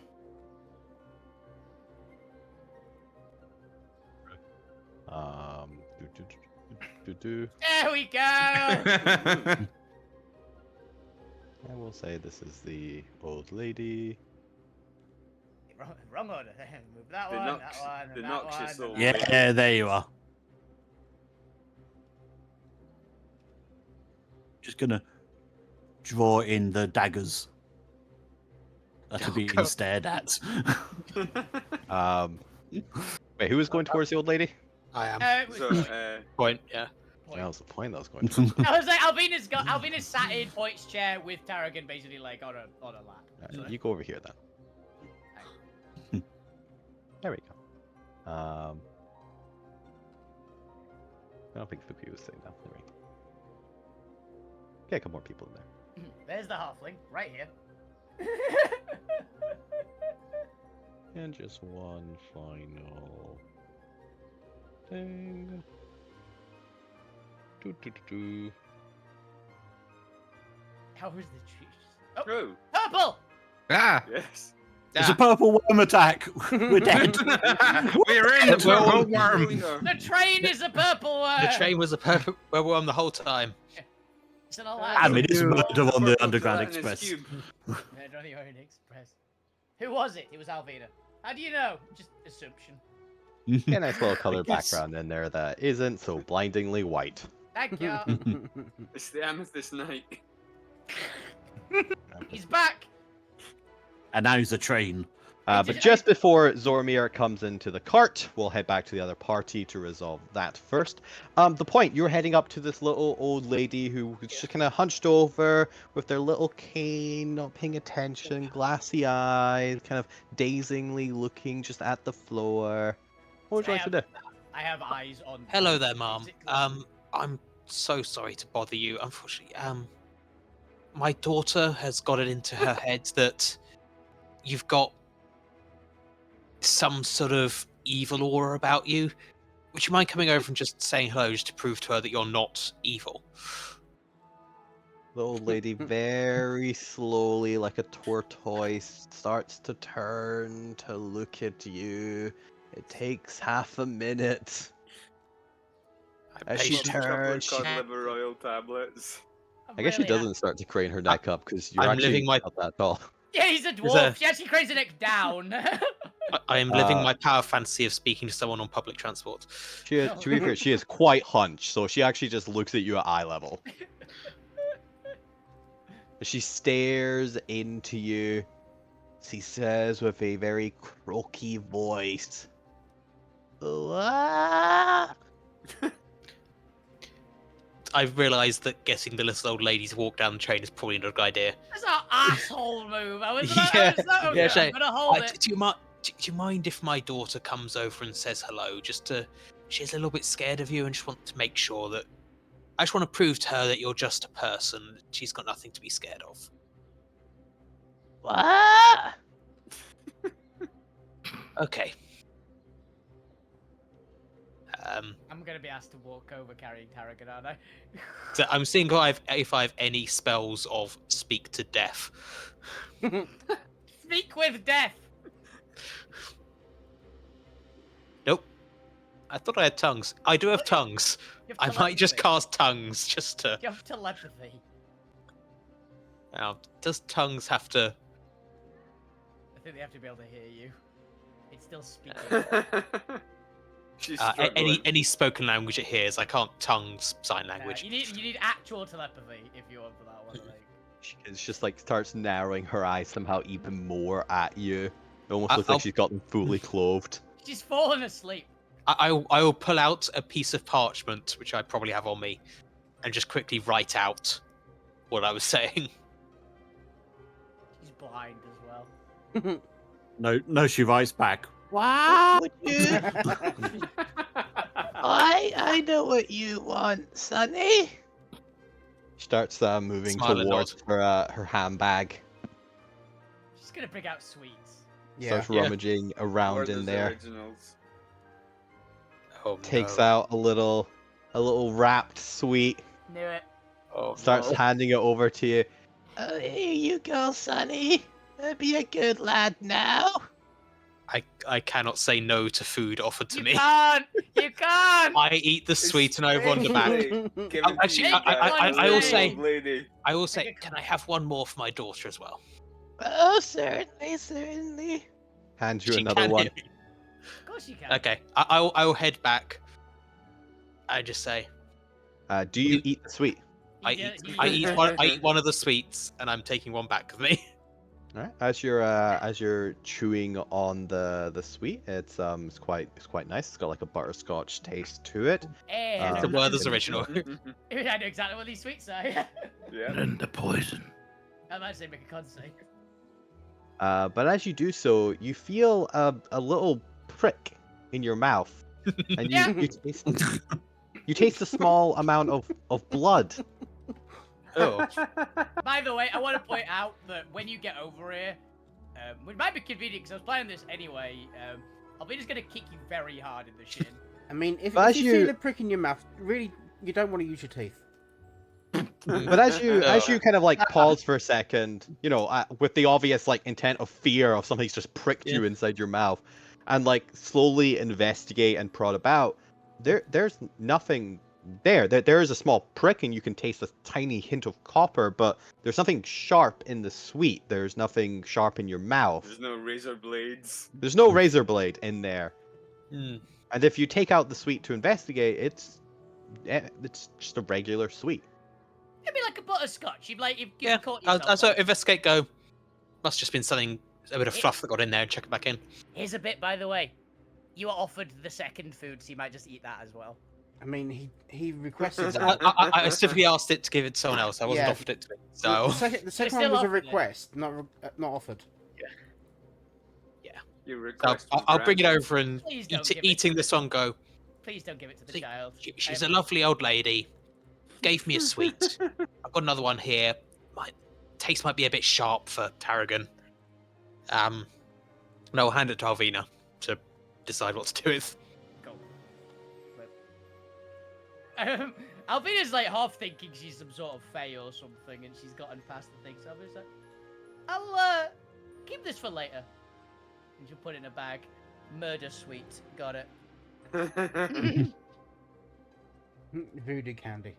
There we go! I will say this is the old lady. Wrong order. Move that The one, nox- that one, the that noxious one. old and that lady. Yeah, there you are. Just gonna draw in the daggers that are being stared at. Wait, who was going towards the old lady? I am. It was So, Point, yeah. That was the point I was going to. I was like, Albina's sat in Point's chair with Tarragon basically like on a lap. So- You go over here then. There we go. I don't think Fupi was saying that. There we go. Okay, a couple more people in there. There's the halfling, right here. And just one final thing. Do. How was the tree? Oh, True. purple! Ah, Yes. It's a purple worm attack. We're dead. we're in the purple worm. The train is a purple worm! The train was a perfect worm the whole time. It's an all I mean, it's murder on the Underground Express. Murder on the Orient Express. Who was it? It was Alvina. How do you know? Just assumption. Yeah, nice little color Yes. background in there that isn't so blindingly white. Thank you. It's the Amethyst Knight. He's back! And now he's a train. But just before Zormir comes into the cart, we'll head back to the other party to resolve that first. The point, you're heading up to this little old lady who was just kind of hunched over with their little cane, not paying attention, glassy eyes, kind of dazingly looking just at the floor. What would you like to do? I have eyes on. Hello there, Mom. Basically. I'm so sorry to bother you. Unfortunately, my daughter has got it into her head that you've got some sort of evil aura about you. Would you mind coming over and just saying hello, just to prove to her that you're not evil? The old lady very slowly, like a tortoise, starts to turn to look at you. It takes half a minute. As she turns, she... Cod liver oil tablets. I guess she Really doesn't start to crane her neck up because you're I'm actually living my- not that tall. Yeah, he's a There's dwarf. a- She actually cranes her neck down. I am living Uh, my power fantasy of speaking to someone on public transport. To be fair, she is quite hunched, so she actually just looks at you at eye level. She stares into you. She says with a very croaky voice, "What?" I've realised that getting the little old lady to walk down the train is probably not a good idea. That's an asshole move. I was like, Yeah, okay, yeah, I'm Shay. gonna hold it. Do you mind if my daughter comes over and says hello? She's a little bit scared of you and just want to make sure that. I just want to prove to her that you're just a person. She's got nothing to be scared of. What? Okay. I'm gonna be asked to walk over carrying Tarragon, aren't I? So I'm seeing if I have any spells of speak to death. Speak with death. Nope. I thought I had tongues. I do have tongues. You I have might just telepathy. cast tongues just to. You have telepathy. Now, does tongues have to? I think they have to be able to hear you. It's still speaking. She's Any spoken language it hears? I can't tongues sign language. You need actual telepathy if you want for that one. I think. It's just like starts narrowing her eyes somehow even more at you. It almost looks I'll- like she's got them fully clothed. She's fallen asleep. I will pull out a piece of parchment, which I probably have on me, and just quickly write out what I was saying. She's blind as well. No, she writes back. What would you? I know what you want, Sonny. Starts moving Smile and towards her handbag. She's gonna bring out sweets. Yeah. Starts rummaging around in there. Originals. Oh, Takes no. out a little wrapped sweet. Knew it. Oh, Starts no. handing it over to you. Here you go, Sonny. Be a good lad now. I cannot say no to food offered to You me. can't. You can't. I eat the sweet and I wander back. Give it Actually, to you I guys, will say- old lady. I will say, can I have one more for my daughter as well? Oh, certainly. Hands you She another can one. hear me. Of course you can. Okay, I will head back. I just say, Do you eat the sweet? I Yeah, eat, you- I eat one of the sweets, and I'm taking one back with me. All right. As you're chewing on the sweet, it's quite nice. It's got like a butterscotch taste to it. Hey, Um, The Werther's original. I know exactly what these sweets are. Yeah. And the poison. I'm actually make a con save. But as you do so, you feel a little prick in your mouth, and Yeah. you taste a small amount of blood. Oh, By the way, I want to point out that when you get over here, which might be convenient because I was planning this anyway, I'll be just gonna kick you very hard in the shin. I mean, if But as you you- feel a prick in your mouth, really, you don't want to use your teeth. But as you kind of like pause for a second, with the obvious like intent of fear of something's just pricked you inside your mouth, and like slowly investigate and prod about, there's nothing there. There is a small prick, and you can taste a tiny hint of copper, but there's nothing sharp in the sweet. There's nothing sharp in your mouth. There's no razor blades. There's no razor blade in there. Hmm. And if you take out the sweet to investigate, it's just a regular sweet. It'd be like a butterscotch. You'd yeah. caught I'll yourself. so on. investigate. Go. Must just been something, a bit of fluff that got in there, and check it back in. Here's a bit, by the way. You were offered the second food, so you might just eat that as well. I mean, he requested I, that. I specifically asked it to give it to someone else. I wasn't Yeah. offered it to me. The So second still one was a offered it. request, not offered. Your So request was I'll bring it granted. over and Please don't give it eating to this one. Go. Please don't give it to the See, child. She's a lovely old lady. Gave me a sweet. I've got another one here. My taste might be a bit sharp for Tarragon. And I'll hand it to Alvina to decide what to do with. Go. Alvina's like half thinking she's some sort of fae or something, and she's gotten past the thing. So Alvina's like, I'll keep this for later. And she'll put it in a bag. Murder sweet. Got it. Voodoo candy.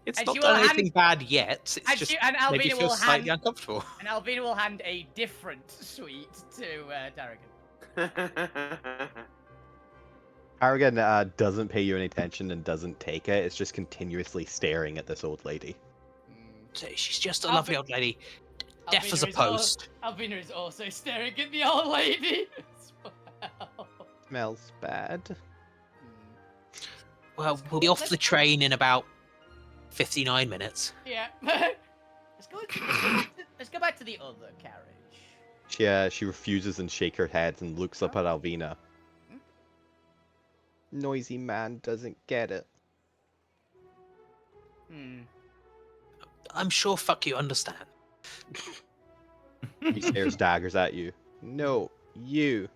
It's And not she done will hand- anything bad yet. It's And, just and made you Alvina feel will slightly hand uncomfortable. and Alvina will hand a different sweet to Tarragon. Harrigan doesn't pay you any attention and doesn't take it. It's just continuously staring at this old lady. She's just a lovely old lady. Deaf as a Alvina is al- post. Alvina is also staring at the old lady as well. Smells bad. Well, we'll be off the train in about 59 minutes. Yeah. Let's go back to the other carriage. She refuses and shake her head and looks up at Alvina. Noisy man doesn't get it. I'm sure fuck you understand. He stares daggers at you. No, you.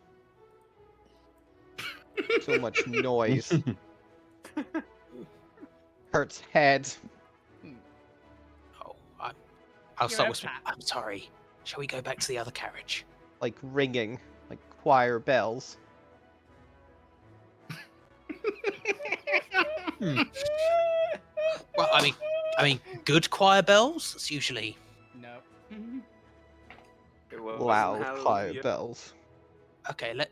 So much noise. Hurts head. Oh, I'll You're start a whispering. pat. I'm sorry. Shall we go back to the other carriage? Like ringing. Like choir bells. Well, I mean, good choir bells. It's usually No. It wasn't Loud Halloween. choir bells. okay. That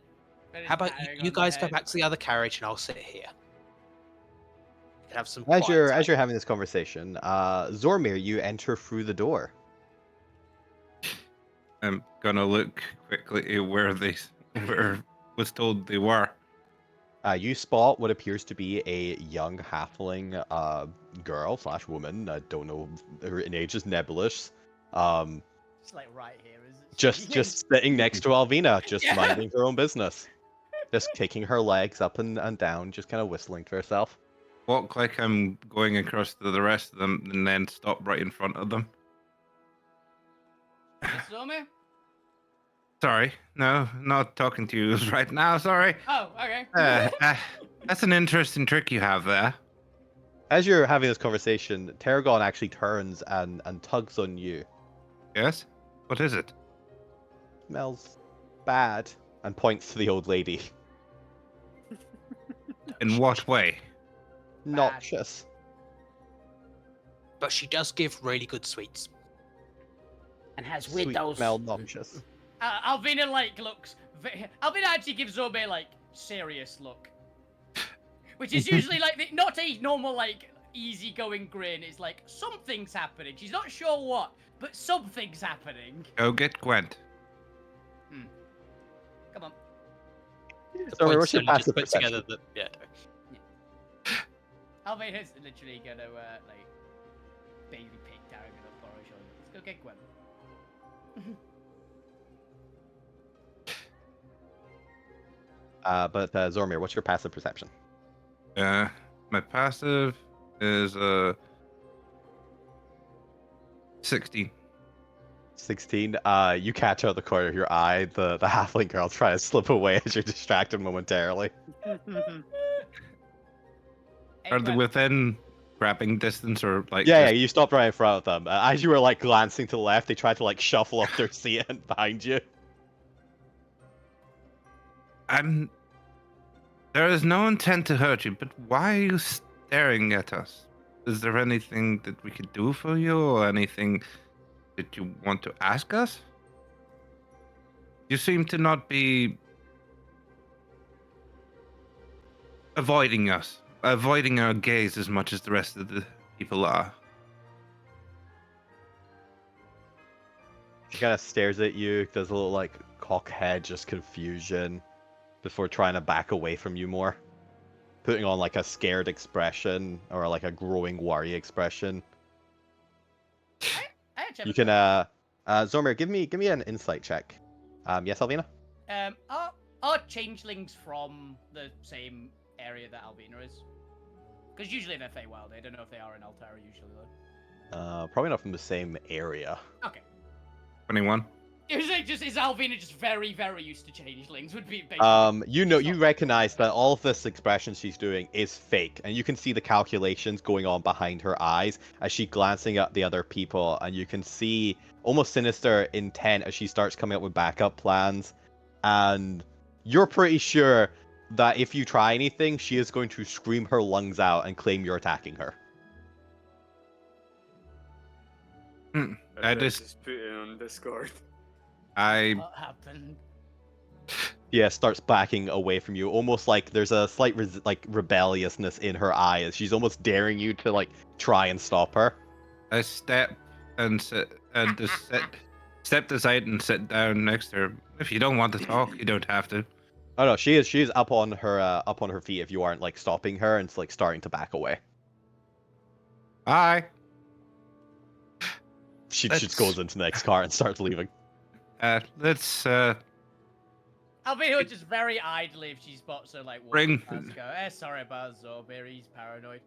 is How about bang you on guys the go head. back to the other carriage and I'll sit here. We can have some. As quiet you're time. having this conversation, Zormir, you enter through the door. I'm gonna look quickly where was told they were. You spot what appears to be a young halfling girl slash woman. I don't know, her age is nebulous. It's like right here, is it? Just sitting next to Alvina, just Yeah. minding her own business. Just kicking her legs up and down, just kind of whistling to herself. Walk like I'm going across to the rest of them, and then stop right in front of them. You saw me? Sorry, no, not talking to you right now. Sorry. Oh, okay. That's an interesting trick you have there. As you're having this conversation, Tarragon actually turns and tugs on you. Yes. What is it? Smells bad, and points to the old lady. In what way? Noxious. But she does give really good sweets. And has Sweet smell noxious. Alvina looks. Alvina actually gives Zobe serious look, which is usually not a normal easygoing grin. It's like something's happening. She's not sure what, but something's happening. Go get Gwent. Come on. The Sorry, points what's your only just passive put perception? together that Alvina's literally gonna baby pick Tarragon up on her shoulder. Let's go get Gwen. But Zormir, what's your passive perception? My passive is 16. 16. You catch out the corner of your eye the halfling girl trying to slip away as you're distracted momentarily. Are they within grabbing distance or Yeah, you stopped right in front of them. As you were glancing to the left, they tried to shuffle off their seat and behind you. There is no intent to hurt you, but why are you staring at us? Is there anything that we could do for you, or anything that you want to ask us? You seem to not be avoiding us, avoiding our gaze as much as the rest of the people are. She kind of stares at you, does a little cock head, just confusion, before trying to back away from you more. Putting on a scared expression or a growing worry expression. You can Zormir, give me an insight check. Yes, Alvina? Are changelings from the same area that Alvina is? Because usually they're Feywild. I don't know if they are in Alterra usually though. Probably not from the same area. Okay. 21. Is Alvina just very, very used to changelings? Would be basically. You recognize that all of this expression she's doing is fake, and you can see the calculations going on behind her eyes as she's glancing at the other people, and you can see almost sinister intent as she starts coming up with backup plans, and you're pretty sure that if you try anything, she is going to scream her lungs out and claim you're attacking her. I just put it on Discord. What happened? Yeah, starts backing away from you, almost like there's a slight rebelliousness in her eye as she's almost daring you to try and stop her. I step and step aside and sit down next to her. If you don't want to talk, you don't have to. Oh no, she is up on her feet if you aren't like stopping her, and it's like starting to back away. Hi. She just goes into the next car and starts leaving. Let's Albino just very idly, if she spots her like walking past, go, sorry about Zorbir, he's paranoid.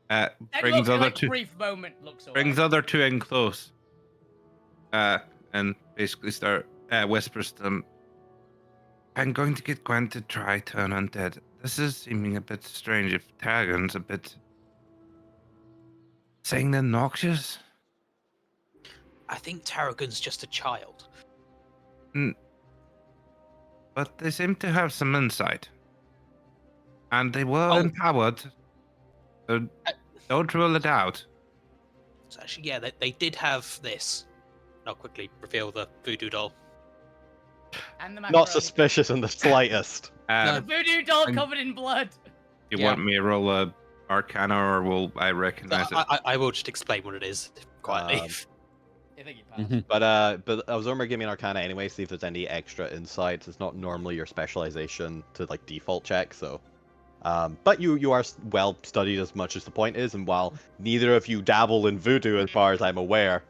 And brings looks other like two. brief moment looks away. Brings other two in close. And basically start whispers to them. I'm going to get Gwen to try turn undead. This is seeming a bit strange. If Tarragon's a bit saying they're noxious. I think Tarragon's just a child. But they seem to have some insight. And they were empowered. So don't rule it out. So actually, yeah, they did have this. I'll quickly reveal the voodoo doll. And the Not macaroni. suspicious in the slightest. The voodoo doll covered in blood. You want me to roll a Arcana, or will I recognize it? I will just explain what it is quietly. I think you passed. But Zormer, give me an Arcana anyway, see if there's any extra insights. It's not normally your specialization to like default check, so. But you are well studied as much as the point is, and while neither of you dabble in voodoo, as far as I'm aware,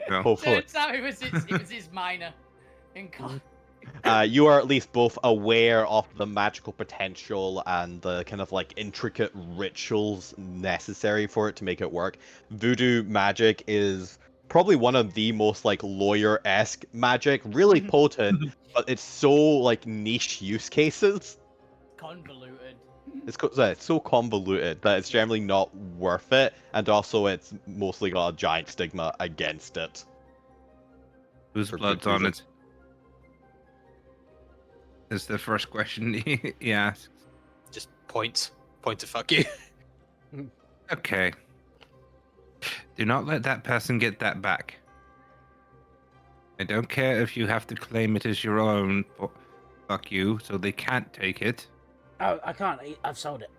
hopefully, Turns out it was his minor. you are at least both aware of the magical potential and the kind of like intricate rituals necessary for it to make it work. Voodoo magic is probably one of the most like lawyer-esque magic, really potent, but it's so like niche use cases. Convoluted. It's so convoluted that it's generally not worth it, and also it's mostly got a giant stigma against it. Whose blood's on it? Is the first question he asks. Just point to fuck you. Okay. Do not let that person get that back. I don't care if you have to claim it as your own. Fuck you, so they can't take it. Oh, I can't. I've sold it.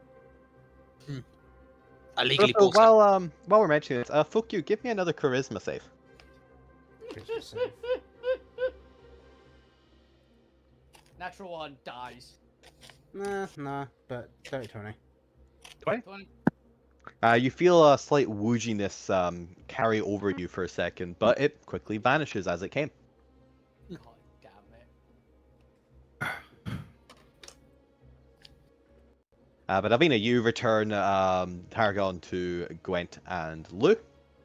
I legally So, bought while we're mentioning this, fuck you, give me another charisma save. Natural one dies. Nah, but 20. You feel a slight wooginess carry over you for a second, but it quickly vanishes as it came. God damn it. But Avina, you return Tarragon to Gwent and Lou.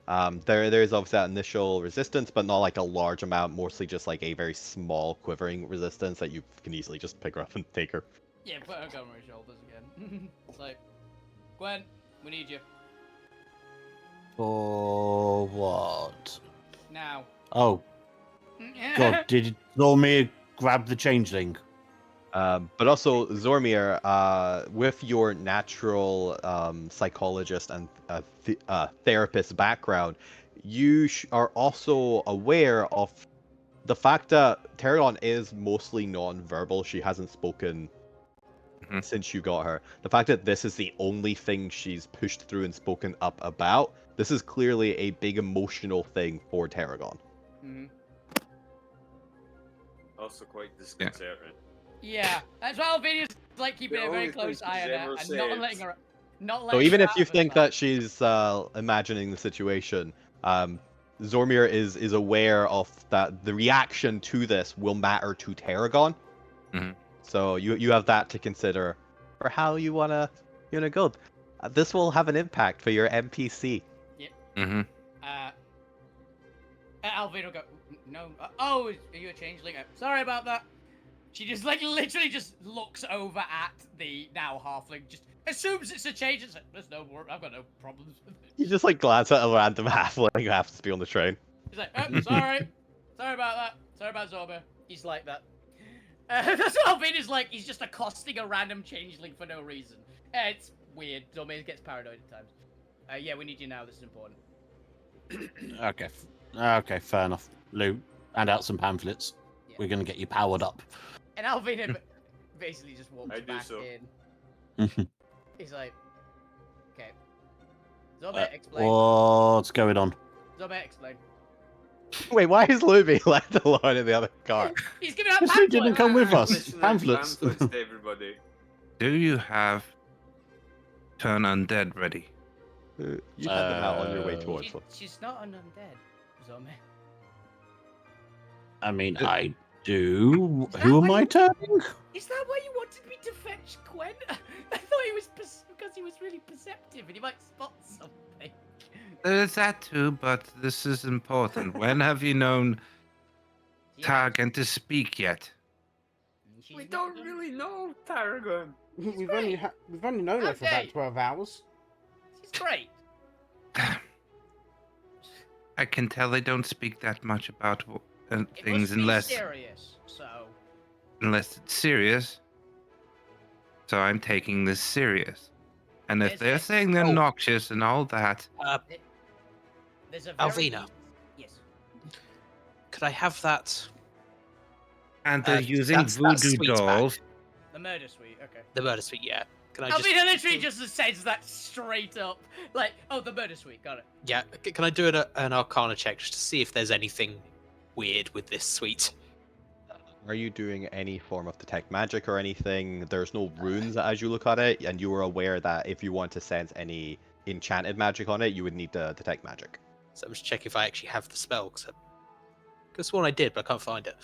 There is obviously that initial resistance, but not like a large amount, mostly just like a very small quivering resistance that you can easily just pick her up and take her. Yeah, put her gun on my shoulders again. It's like, Gwen, we need you. For what? Now. Oh, God, did you roll me grab the changeling? But also, Zormir, with your natural psychologist and therapist background, you are also aware of the fact that Tarragon is mostly non-verbal. She hasn't spoken since you got her. The fact that this is the only thing she's pushed through and spoken up about, this is clearly a big emotional thing for Tarragon. Also quite disconcerting. Yeah, that's why Albinia's like keeping a very close eye on her and not letting her. So even if you think that she's imagining the situation, Zormir is aware of that the reaction to this will matter to Tarragon. So you have that to consider for how you wanna go. This will have an impact for your NPC. Yep. Alvino go, no. Oh, are you a changeling? Sorry about that. She just like literally just looks over at the now halfling, just assumes it's a change. It's like, there's no more. I've got no problems with it. You just like glance at a random halfling who happens to be on the train. He's like, oh, sorry about that. Sorry about Zorba. He's like that. That's what Alvina's like. He's just accosting a random changeling for no reason. It's weird. Zorba gets paranoid at times. Yeah, we need you now. This is important. Okay, fair enough. Lou, hand out some pamphlets. Yeah. We're gonna get you powered up. And Alvina basically just walks back in. He's like, okay. Zorba, explain. What's going on? Zombie, explain. Wait, why is Luby left alone in the other car? He's giving out Because he didn't pamphlets. come with us. Listen, Pamphlets. pamphlets to everybody. Do you have turn undead ready? You had them out on your way towards them. She's not an undead zombie. I mean, I do. Is Who that am why I you- turning? Is that why you wanted me to fetch Gwen? I thought he was because he was really perceptive and he might spot something. There's that too, but this is important. When have you known Targan to speak yet? She's We not don't done- really know Tarragon. We've only known her for Okay. about 12 hours. She's great. I can tell they don't speak that much about It things must be unless serious. So it's serious. So I'm taking this serious. And if Is they're it? saying they're Oh. noxious and all that, there's a very Alvina. Yes. Could I have that? and they're using that's voodoo sweet back. dolls, The murder suite. Okay. The murder suite, yeah. Can I just? Alvina literally just says that straight up. Like, oh, the murder suite. Got it. Yeah. Can I do an Arcana check just to see if there's anything weird with this suite? Are you doing any form of detect magic or anything? There's no runes as you look at it, and you are aware that if you want to sense any enchanted magic on it, you would need to detect magic. So I'm just checking if I actually have the spell because I could have sworn I did, but I can't find it.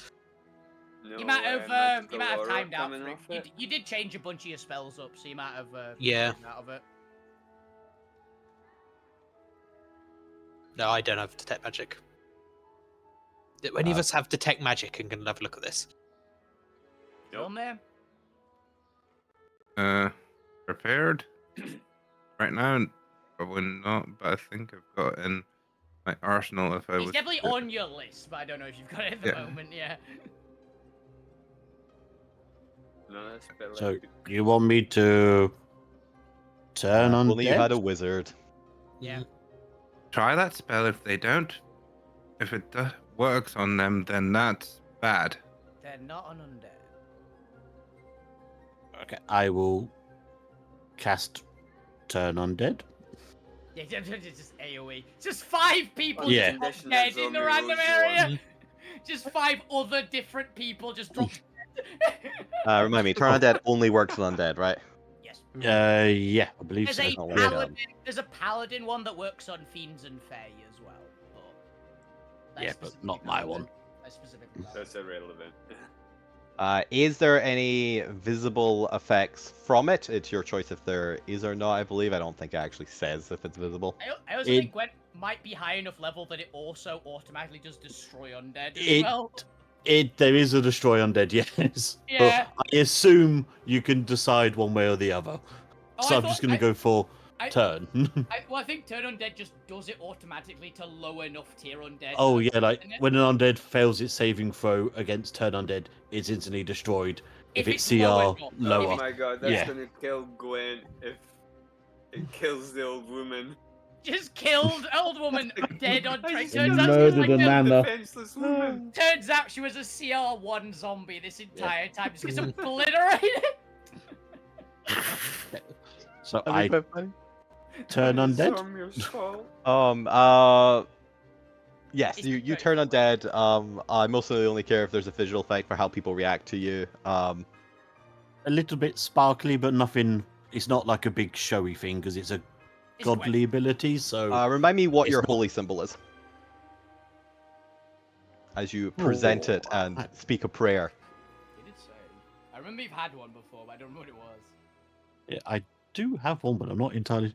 No, You might have magical aura timed out coming for it. off it. You did change a bunch of your spells up, so you might have Yeah. taken out of it. No, I don't have detect magic. Do any of us have detect magic and can have a look at this? Nope. On there. prepared. Right now, probably not, but I think I've got it in my arsenal if I It's was. definitely to- on your list, but I don't know if you've got it at the Yeah. moment. Yeah. No, that's a bit So like- you want me to turn on Only you had a wizard. Yeah. Try that spell. If they don't, if it works on them, then that's bad. They're not an undead. Okay, I will cast turn undead. Yeah, just AoE. Just 5 people Yeah. just drop Condition dead that in the zombie random rules area. on. Just 5 other different people just drop dead. Remind me, Turn Undead only works with undead, right? Yes. Yeah, I believe There's so. a not like paladin. There's a paladin one that works on fiends and fae as well. But I Yeah, but specifically not my know one. that- I specifically know That's that. irrelevant. Is there any visible effects from it? It's your choice if there is or not, I believe. I don't think it actually says if it's visible. I also It- think Gwen might be high enough level that it also automatically does destroy undead as It- well. There is a destroy undead, yes. Yeah. But I assume you can decide one way or the other. Oh, So I I'm thought- just gonna go for I- turn. I think Turn Undead just does it automatically to low enough tier undead. Oh so yeah, like isn't it? when an undead fails its saving throw against turn undead, it's instantly destroyed. If it's CR low enough. lower. Oh my god, that's Yeah. gonna kill Gwen if it kills the old woman. Just killed old woman dead on train. just Turns killed out, she was murdered like a a- nana. defenseless woman. turns out she was a CR1 zombie this entire time. Just gets obliterated. So That'd I be quite funny. turn undead. From your skull. Yes, It's you great. turn undead. I mostly only care if there's a visual effect for how people react to you. A little bit sparkly, but nothing. It's not like a big showy thing because it's a It's Gwen. godly ability. So Remind me what It's your not- holy symbol is. As you present it Oh, and speak a prayer. You did say. I remember you've had one before, but I don't remember what it was. yeah, I do have one, but I'm not entirely.